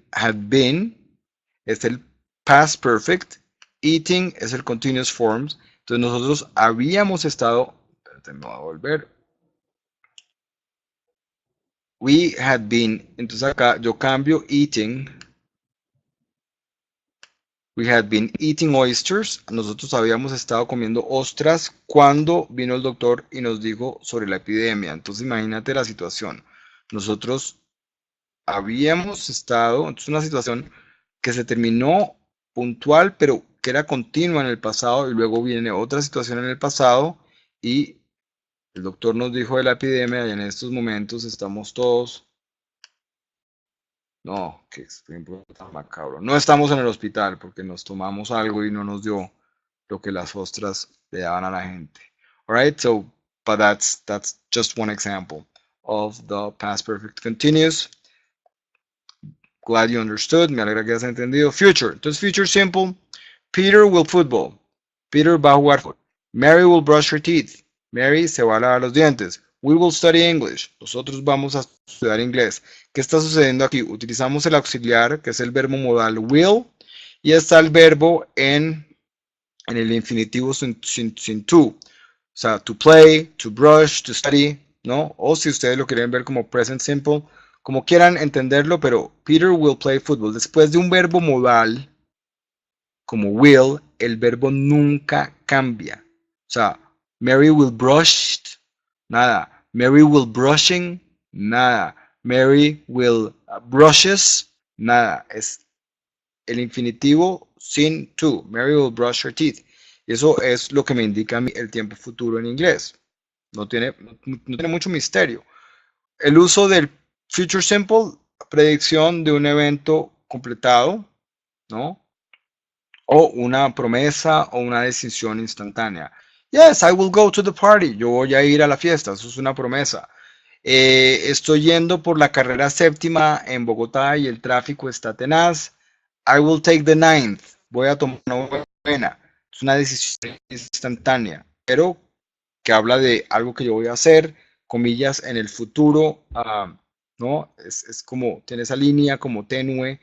es el past perfect, eating es el continuous forms, entonces nosotros habíamos estado, espérate, me voy a volver, we had been, entonces acá yo cambio eating, we had been eating oysters, nosotros habíamos estado comiendo ostras cuando vino el doctor y nos dijo sobre la epidemia, entonces imagínate la situación, nosotros habíamos estado, entonces una situación que se terminó puntual, pero que era continua en el pasado y luego viene otra situación en el pasado y el doctor nos dijo de la epidemia y en estos momentos estamos todos, no, que ejemplo tan macabro, no estamos en el hospital porque nos tomamos algo y no nos dio lo que las ostras le daban a la gente. Alright, so, but that's just one example of the past perfect continuous. Glad you understood. Me alegra que hayas entendido. Future. Entonces, future simple. Peter will football. Peter va a jugar fútbol. Mary will brush her teeth. Mary se va a lavar los dientes. We will study English. Nosotros vamos a estudiar inglés. ¿Qué está sucediendo aquí? Utilizamos el auxiliar, que es el verbo modal will, y está el verbo en el infinitivo sin to. O sea, to play, to brush, to study, ¿no? O si ustedes lo quieren ver como present simple, como quieran entenderlo, pero Peter will play football. Después de un verbo modal, como will, el verbo nunca cambia. O sea, Mary will brush, nada. Mary will brushing, nada. Mary will brushes, nada. Es el infinitivo sin to. Mary will brush her teeth. Eso es lo que me indica a mí el tiempo futuro en inglés. No tiene mucho misterio. El uso del future simple, predicción de un evento completado, ¿no? O una promesa o una decisión instantánea. Yes, I will go to the party. Yo voy a ir a la fiesta. Eso es una promesa. Estoy yendo por la carrera séptima en Bogotá y el tráfico está tenaz. I will take the ninth. Voy a tomar una buena. Es una decisión instantánea, pero que habla de algo que yo voy a hacer, comillas, en el futuro, ¿no? Es como, tiene esa línea como tenue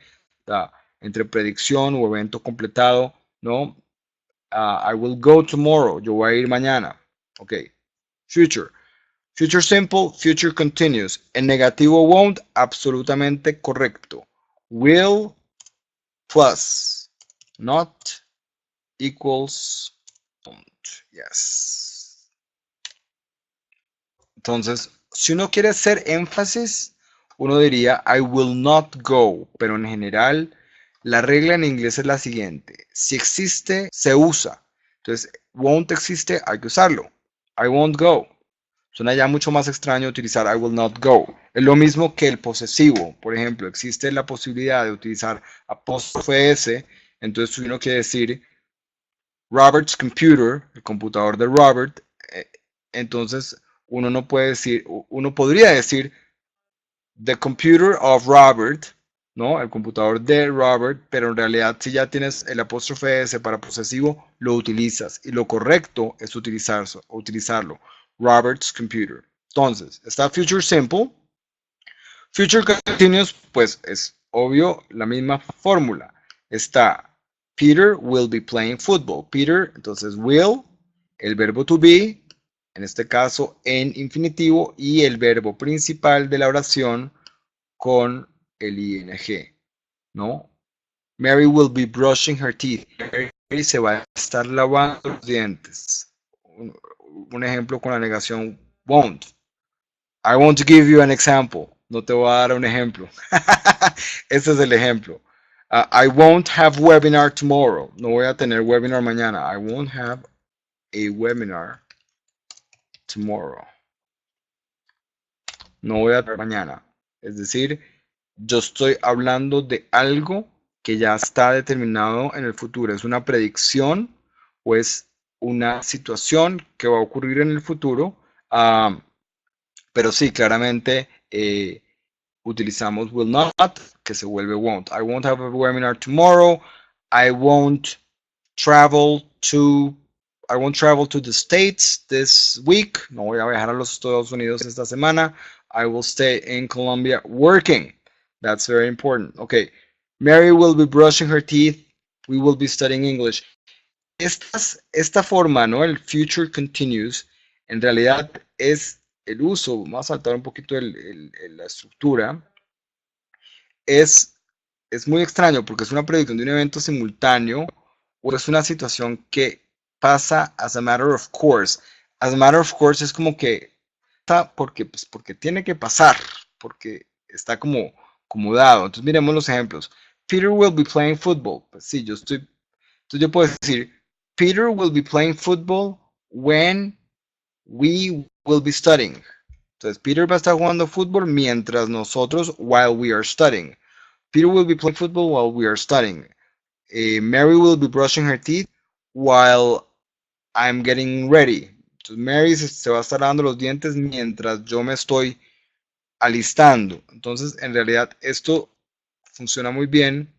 entre predicción o evento completado, ¿no? I will go tomorrow. Yo voy a ir mañana. Ok. Future. Future simple, future continuous. En negativo won't, absolutamente correcto. Will plus not equals won't. Yes. Entonces, si uno quiere hacer énfasis, uno diría I will not go, pero en general la regla en inglés es la siguiente. Si existe, se usa. Entonces, won't existe, hay que usarlo. I won't go. Suena ya mucho más extraño utilizar I will not go. Es lo mismo que el posesivo. Por ejemplo, existe la posibilidad de utilizar apóstrofe S. Entonces uno quiere decir Robert's computer, el computador de Robert. Entonces uno no puede decir, uno podría decir the computer of Robert, ¿no? El computador de Robert, pero en realidad si ya tienes el apóstrofe S para posesivo, lo utilizas. Y lo correcto es utilizarlo. Robert's computer. Entonces, está future simple. Future continuous, pues es obvio la misma fórmula. Está Peter will be playing football. Peter, entonces will, el verbo to be, en este caso en infinitivo, y el verbo principal de la oración con el ing, ¿no? Mary will be brushing her teeth. Mary se va a estar lavando los dientes. Un ejemplo con la negación won't. I won't give you an example. No te voy a dar un ejemplo. Este es el ejemplo. I won't have webinar tomorrow. No voy a tener webinar mañana. I won't have a webinar tomorrow. No voy a tener mañana. Es decir, yo estoy hablando de algo que ya está determinado en el futuro. Es una predicción o es una situación que va a ocurrir en el futuro. Pero sí, claramente utilizamos will not, que se vuelve won't. I won't have a webinar tomorrow. I won't travel to the States this week. No voy a viajar a los Estados Unidos esta semana. I will stay in Colombia working. That's very important. Okay. Mary will be brushing her teeth. We will be studying English. Esta forma, ¿no? El future continuous, en realidad es el uso, vamos a saltar un poquito la estructura, es muy extraño porque es una predicción de un evento simultáneo o es una situación que pasa as a matter of course. As a matter of course es como que pasa porque tiene que pasar, porque está como dado. Entonces miremos los ejemplos. Peter will be playing football. Pues sí, entonces yo puedo decir, Peter will be playing football when we will be studying. Entonces, Peter va a estar jugando fútbol mientras nosotros, while we are studying. Peter will be playing football while we are studying. Mary will be brushing her teeth while I'm getting ready. Entonces, Mary se va a estar lavando los dientes mientras yo me estoy alistando. Entonces, en realidad, esto funciona muy bien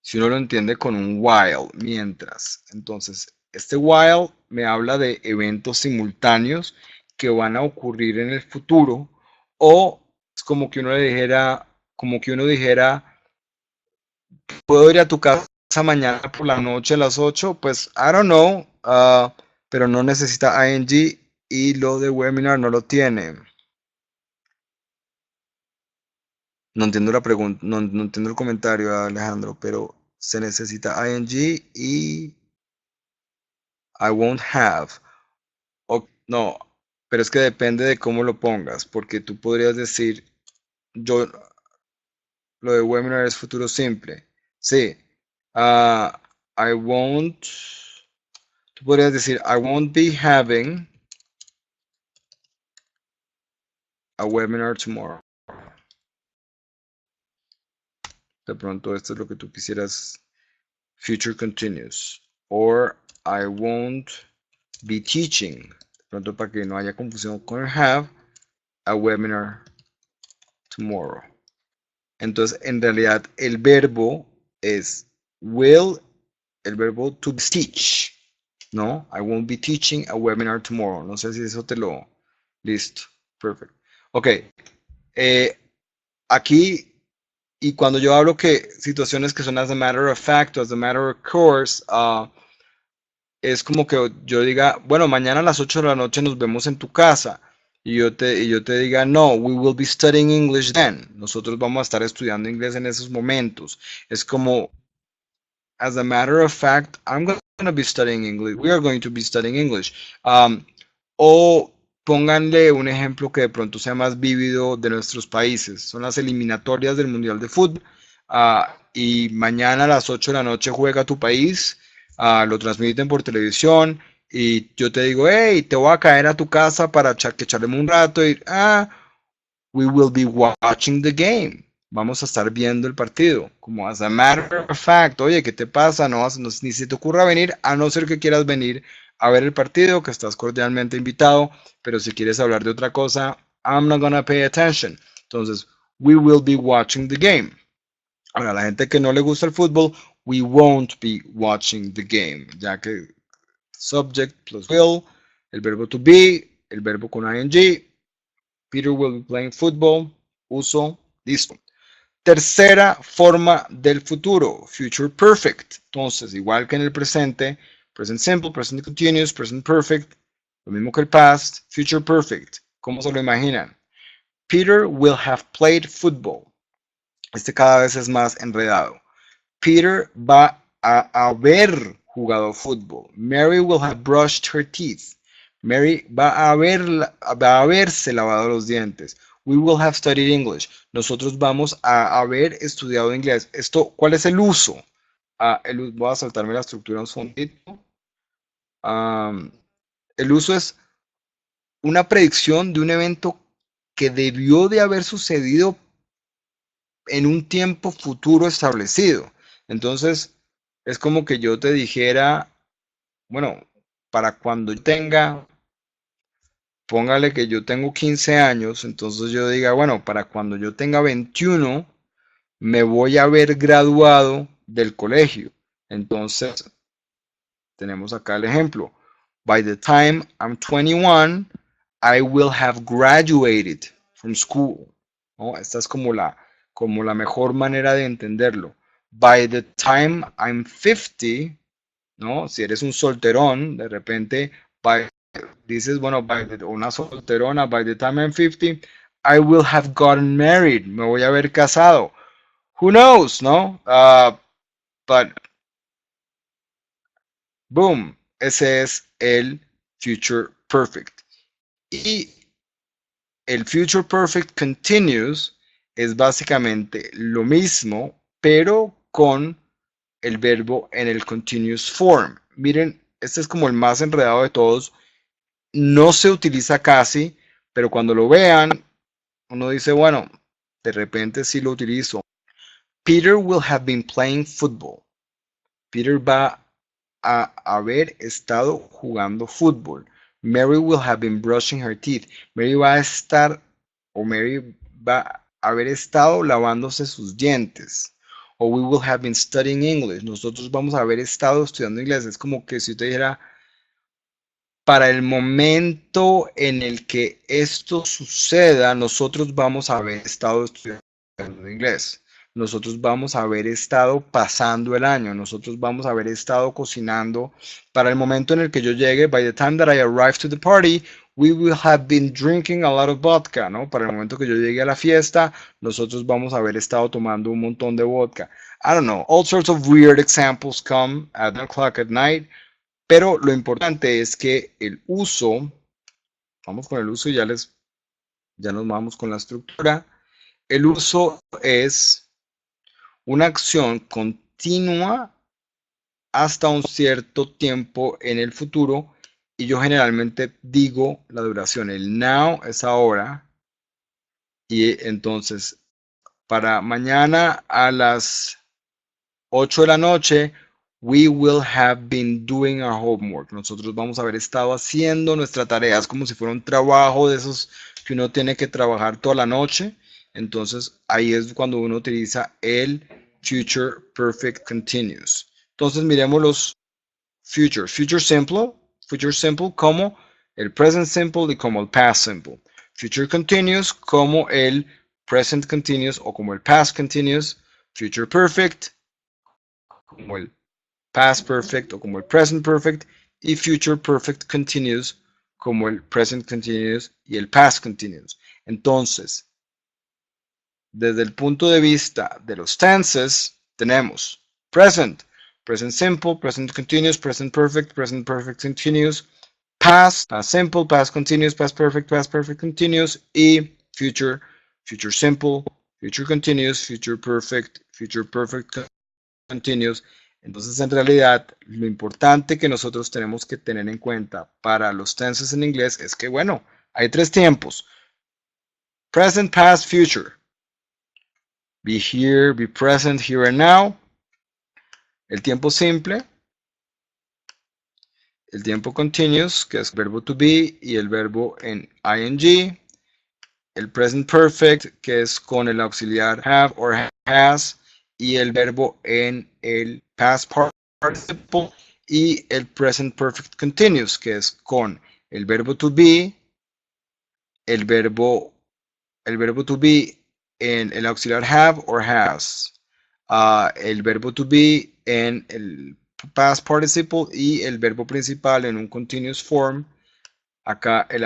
si uno lo entiende con un while, mientras. Entonces, este while me habla de eventos simultáneos que van a ocurrir en el futuro, o es como que uno dijera, ¿puedo ir a tu casa mañana por la noche a las 8? Pues, I don't know, pero no necesita ing y lo de webinar no lo tiene. No entiendo la pregunta, no entiendo el comentario, Alejandro, pero se necesita ing y I won't have. No, pero es que depende de cómo lo pongas, porque tú podrías decir, yo, lo de webinar es futuro simple. Sí. I won't, tú podrías decir, I won't be having a webinar tomorrow. De pronto esto es lo que tú quisieras, future continuous. Or I won't be teaching. De pronto para que no haya confusión con el have, a webinar tomorrow. Entonces, en realidad, el verbo es will, el verbo to teach, ¿no? I won't be teaching a webinar tomorrow. No sé si eso te lo... Listo. Perfect. Ok. Aquí, y cuando yo hablo que situaciones que son as a matter of fact o as a matter of course, es como que yo diga, bueno, mañana a las 8 de la noche nos vemos en tu casa. Y yo te diga, no, we will be studying English then. Nosotros vamos a estar estudiando inglés en esos momentos. Es como, as a matter of fact, I'm going to be studying English. We are going to be studying English. O pónganle un ejemplo que de pronto sea más vívido de nuestros países. Son las eliminatorias del Mundial de Fútbol. Y mañana a las 8 de la noche juega tu país. Lo transmiten por televisión. Y yo te digo, hey, te voy a caer a tu casa para que charlemos un rato. Y, we will be watching the game. Vamos a estar viendo el partido. Como as a matter of fact, oye, ¿qué te pasa? No, ni se te ocurra venir, a no ser que quieras venir a ver el partido, que estás cordialmente invitado. Pero si quieres hablar de otra cosa, I'm not gonna pay attention. Entonces, we will be watching the game. Ahora, a la gente que no le gusta el fútbol, we won't be watching the game, ya que subject plus will, el verbo to be, el verbo con ing, Peter will be playing football, uso, listo. Tercera forma del futuro, future perfect. Entonces, igual que en el presente, present simple, present continuous, present perfect, lo mismo que el past, future perfect. ¿Cómo se lo imaginan? Peter will have played football. Este cada vez es más enredado. Peter va a haber jugado fútbol. Mary will have brushed her teeth. Mary va a haberse lavado los dientes. We will have studied English. Nosotros vamos a haber estudiado inglés. Esto, ¿cuál es el uso? Voy a saltarme la estructura un segundito. El uso es una predicción de un evento que debió de haber sucedido en un tiempo futuro establecido. Entonces, es como que yo te dijera, bueno, para cuando yo tenga, póngale que yo tengo 15 años, entonces yo diga, bueno, para cuando yo tenga 21, me voy a haber graduado del colegio. Entonces, tenemos acá el ejemplo. By the time I'm 21, I will have graduated from school. ¿No? Esta es como la mejor manera de entenderlo. By the time I'm 50, ¿no? Si eres un solterón, de repente dices, bueno, una solterona, by the time I'm 50, I will have gotten married. Me voy a haber casado. Who knows, ¿no? But, boom, ese es el future perfect. Y el future perfect continuous es básicamente lo mismo, pero con el verbo en el continuous form. Miren, este es como el más enredado de todos. No se utiliza casi, pero cuando lo vean, uno dice, bueno, de repente sí lo utilizo. Peter will have been playing football. Peter va a haber estado jugando fútbol. Mary will have been brushing her teeth. Mary va a haber estado lavándose sus dientes. O we will have been studying English. Nosotros vamos a haber estado estudiando inglés. Es como que si usted dijera, para el momento en el que esto suceda, nosotros vamos a haber estado estudiando inglés. Nosotros vamos a haber estado pasando el año. Nosotros vamos a haber estado cocinando. Para el momento en el que yo llegue, by the time that I arrive to the party, we will have been drinking a lot of vodka, ¿no? Para el momento que yo llegue a la fiesta, nosotros vamos a haber estado tomando un montón de vodka. I don't know. All sorts of weird examples come at 9 o'clock at night. Pero lo importante es que el uso, vamos con el uso y ya nos vamos con la estructura. El uso es una acción continua hasta un cierto tiempo en el futuro y yo generalmente digo la duración. El now es ahora y entonces para mañana a las 8 de la noche we will have been doing our homework. Nosotros vamos a haber estado haciendo nuestra tarea. Es como si fuera un trabajo de esos que uno tiene que trabajar toda la noche. Entonces, ahí es cuando uno utiliza el future perfect continuous. Entonces, miremos los futures. Future simple como el present simple y como el past simple. Future continuous como el present continuous o como el past continuous. Future perfect como el past perfect o como el present perfect y future perfect continuous como el present continuous y el past continuous. Entonces, desde el punto de vista de los tenses, tenemos present, present simple, present continuous, present perfect continuous, past, past simple, past continuous, past perfect continuous y future, future simple, future continuous, future perfect continuous. Entonces, en realidad, lo importante que nosotros tenemos que tener en cuenta para los tenses en inglés es que, bueno, hay tres tiempos. Present, past, future. Be here, be present, here and now. El tiempo simple. El tiempo continuous, que es el verbo to be y el verbo en ing. El present perfect, que es con el auxiliar have or has. Y el verbo en el past participle y el present perfect continuous, que es con el verbo to be, el verbo to be en el auxiliar have or has, el verbo to be en el past participle y el verbo principal en un continuous form, acá el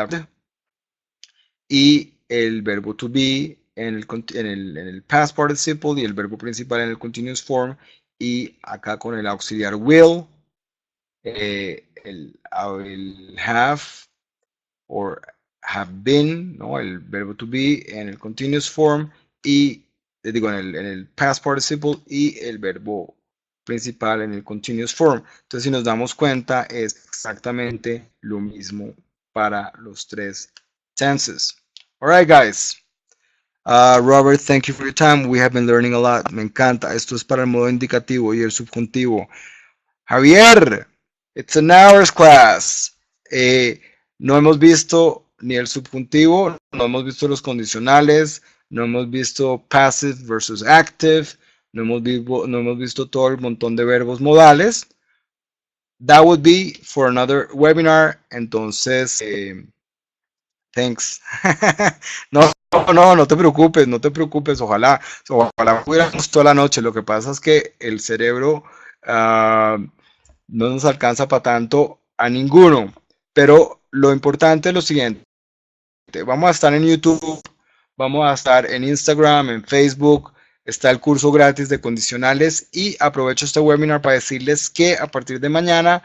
y el verbo to be en el past participle y el verbo principal en el continuous form, y acá con el auxiliar will, el have or have been, ¿no? El verbo to be en el continuous form y, digo, en el past participle y el verbo principal en el continuous form. Entonces, si nos damos cuenta, es exactamente lo mismo para los tres tenses. All right, guys. Robert, thank you for your time. We have been learning a lot. Me encanta. Esto es para el modo indicativo y el subjuntivo. Javier, it's an hours class. No hemos visto ni el subjuntivo, no hemos visto los condicionales, no hemos visto passive versus active, no hemos visto todo el montón de verbos modales. That would be for another webinar. Entonces, thanks. No te preocupes, no te preocupes. Ojalá pudiéramos toda la noche. Lo que pasa es que el cerebro no nos alcanza para tanto a ninguno. Pero lo importante es lo siguiente. Vamos a estar en YouTube, vamos a estar en Instagram, en Facebook. Está el curso gratis de condicionales y aprovecho este webinar para decirles que a partir de mañana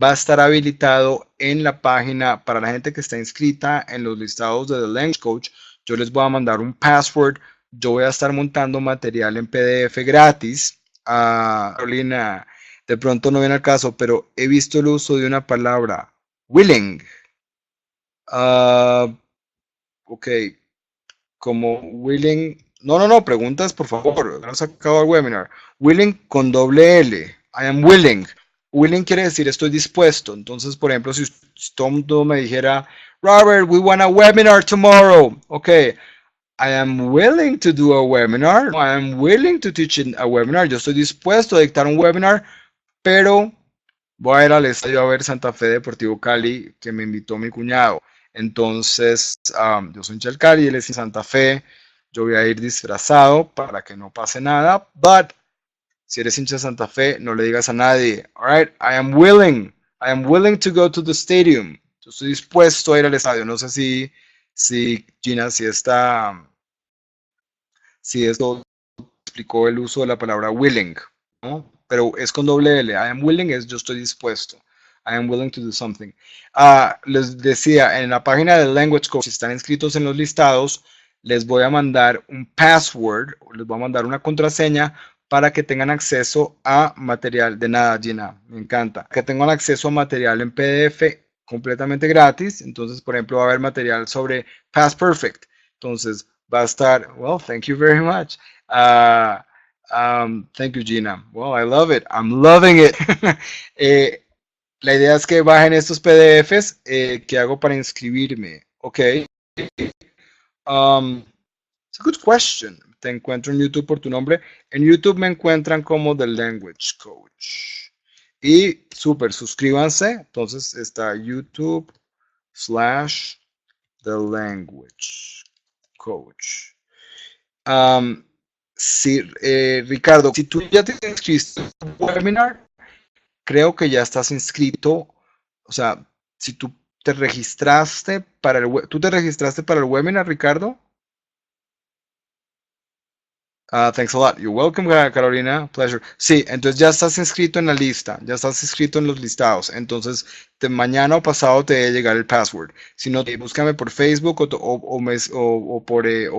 va a estar habilitado en la página para la gente que está inscrita en los listados de The Language Coach. Yo les voy a mandar un password. Yo voy a estar montando material en PDF gratis. Carolina, de pronto no viene al caso, pero he visto el uso de una palabra, willing. Ok, como willing. No, preguntas por favor. No se acabó el webinar. Willing con doble L. I am willing. Willing quiere decir estoy dispuesto. Entonces, por ejemplo, si todo el mundo me dijera, Robert, we want a webinar tomorrow. Ok, I am willing to do a webinar. I am willing to teach a webinar. Yo estoy dispuesto a dictar un webinar, pero voy a ir al estadio a ver Santa Fe Deportivo Cali, que me invitó mi cuñado. Entonces, yo soy hincha del Cali, él es en Santa Fe. Yo voy a ir disfrazado para que no pase nada. But si eres hincha de Santa Fe, no le digas a nadie. All right, I am willing to go to the stadium. Yo estoy dispuesto a ir al estadio. No sé si Gina, si esto explicó el uso de la palabra willing, ¿no? Pero es con doble L. I am willing es yo estoy dispuesto. I am willing to do something. Les decía, en la página del Language Coach, si están inscritos en los listados, les voy a mandar un password, les voy a mandar una contraseña para que tengan acceso a material. De nada, Gina, me encanta. Que tengan acceso a material en PDF completamente gratis. Entonces, por ejemplo, va a haber material sobre Past Perfect. Entonces, va a estar, well, thank you very much. Thank you, Gina. Well, I love it. I'm loving it. La idea es que bajen estos PDFs que hago para inscribirme. Ok. It's a good question. Te encuentro en YouTube por tu nombre. En YouTube me encuentran como The Language Coach. Y súper, suscríbanse. Entonces está YouTube / The Language Coach. Sí, Ricardo, si tú ya te inscribiste en un webinar, creo que ya estás inscrito. O sea, si tú te registraste para ¿tú te registraste para el webinar, Ricardo? Thanks a lot. You're welcome, Carolina. Pleasure. Sí, entonces ya estás inscrito en la lista, ya estás inscrito en los listados. Entonces, mañana o pasado te debe llegar el password. Si no, búscame por Facebook o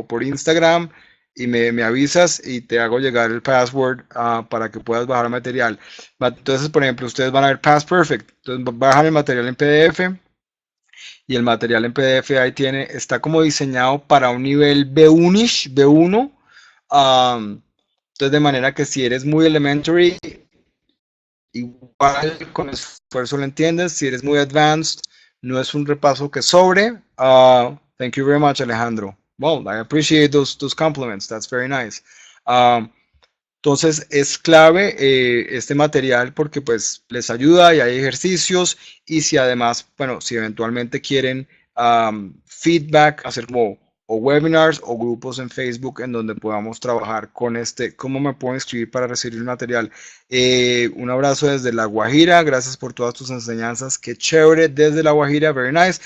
por Instagram y me avisas y te hago llegar el password para que puedas bajar material. Entonces, por ejemplo, ustedes van a ver Past Perfect. Entonces, bajan el material en PDF y el material en PDF ahí está como diseñado para un nivel B1ish, B1. Entonces, de manera que si eres muy elementary, igual con esfuerzo lo entiendes. Si eres muy advanced, no es un repaso que sobre. Thank you very much, Alejandro. Well, I appreciate those compliments. That's very nice. Entonces es clave este material porque pues les ayuda y hay ejercicios, y si además, bueno, si eventualmente quieren feedback, hacer como o webinars o grupos en Facebook en donde podamos trabajar con cómo me puedo inscribir para recibir el material. Un abrazo desde La Guajira, gracias por todas tus enseñanzas, qué chévere desde La Guajira, very nice.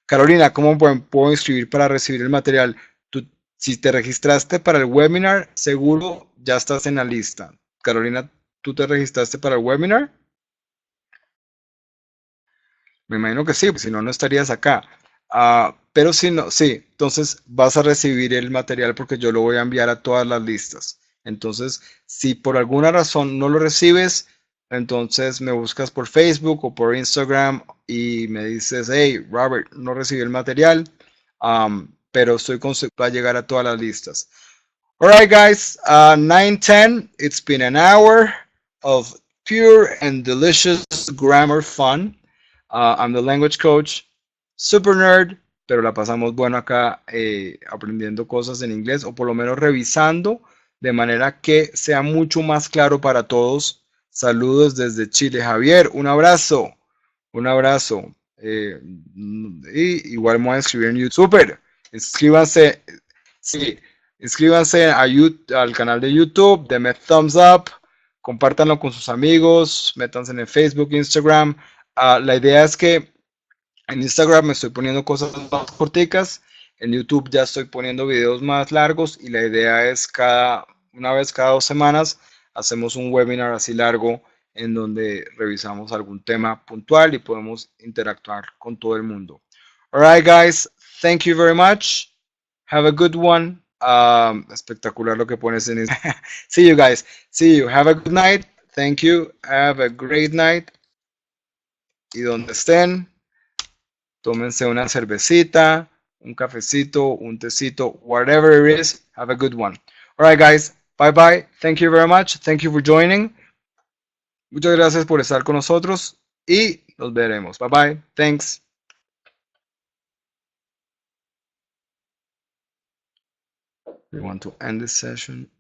Carolina, ¿cómo puedo inscribir para recibir el material? Tú, si te registraste para el webinar, seguro ya estás en la lista. Carolina, ¿tú te registraste para el webinar? Me imagino que sí, pues si no, no estarías acá. Pero si no, sí, entonces vas a recibir el material porque yo lo voy a enviar a todas las listas. Entonces, si por alguna razón no lo recibes, entonces me buscas por Facebook o por Instagram y me dices, hey, Robert, no recibí el material, pero estoy con va a llegar a todas las listas. All right, guys, 9:10. It's been an hour of pure and delicious grammar fun. I'm the language coach, super nerd, pero la pasamos bueno acá aprendiendo cosas en inglés o por lo menos revisando de manera que sea mucho más claro para todos. Saludos desde Chile, Javier. Un abrazo, un abrazo. Y igual me voy a escribir en YouTube. Super, inscríbanse. Sí, inscríbanse al canal de YouTube, denme thumbs up, compártanlo con sus amigos, métanse en Facebook, Instagram. La idea es que en Instagram me estoy poniendo cosas más corticas, en YouTube ya estoy poniendo videos más largos y la idea es una vez cada 2 semanas hacemos un webinar así largo en donde revisamos algún tema puntual y podemos interactuar con todo el mundo. Alright guys, thank you very much. Have a good one. Espectacular lo que pones en Instagram. See you guys. See you. Have a good night. Thank you. Have a great night. Y donde estén, tómense una cervecita, un cafecito, un tecito, whatever it is. Have a good one. All right, guys. Bye bye. Thank you very much. Thank you for joining. Muchas gracias por estar con nosotros y nos veremos. Bye bye. Thanks. We want to end this session.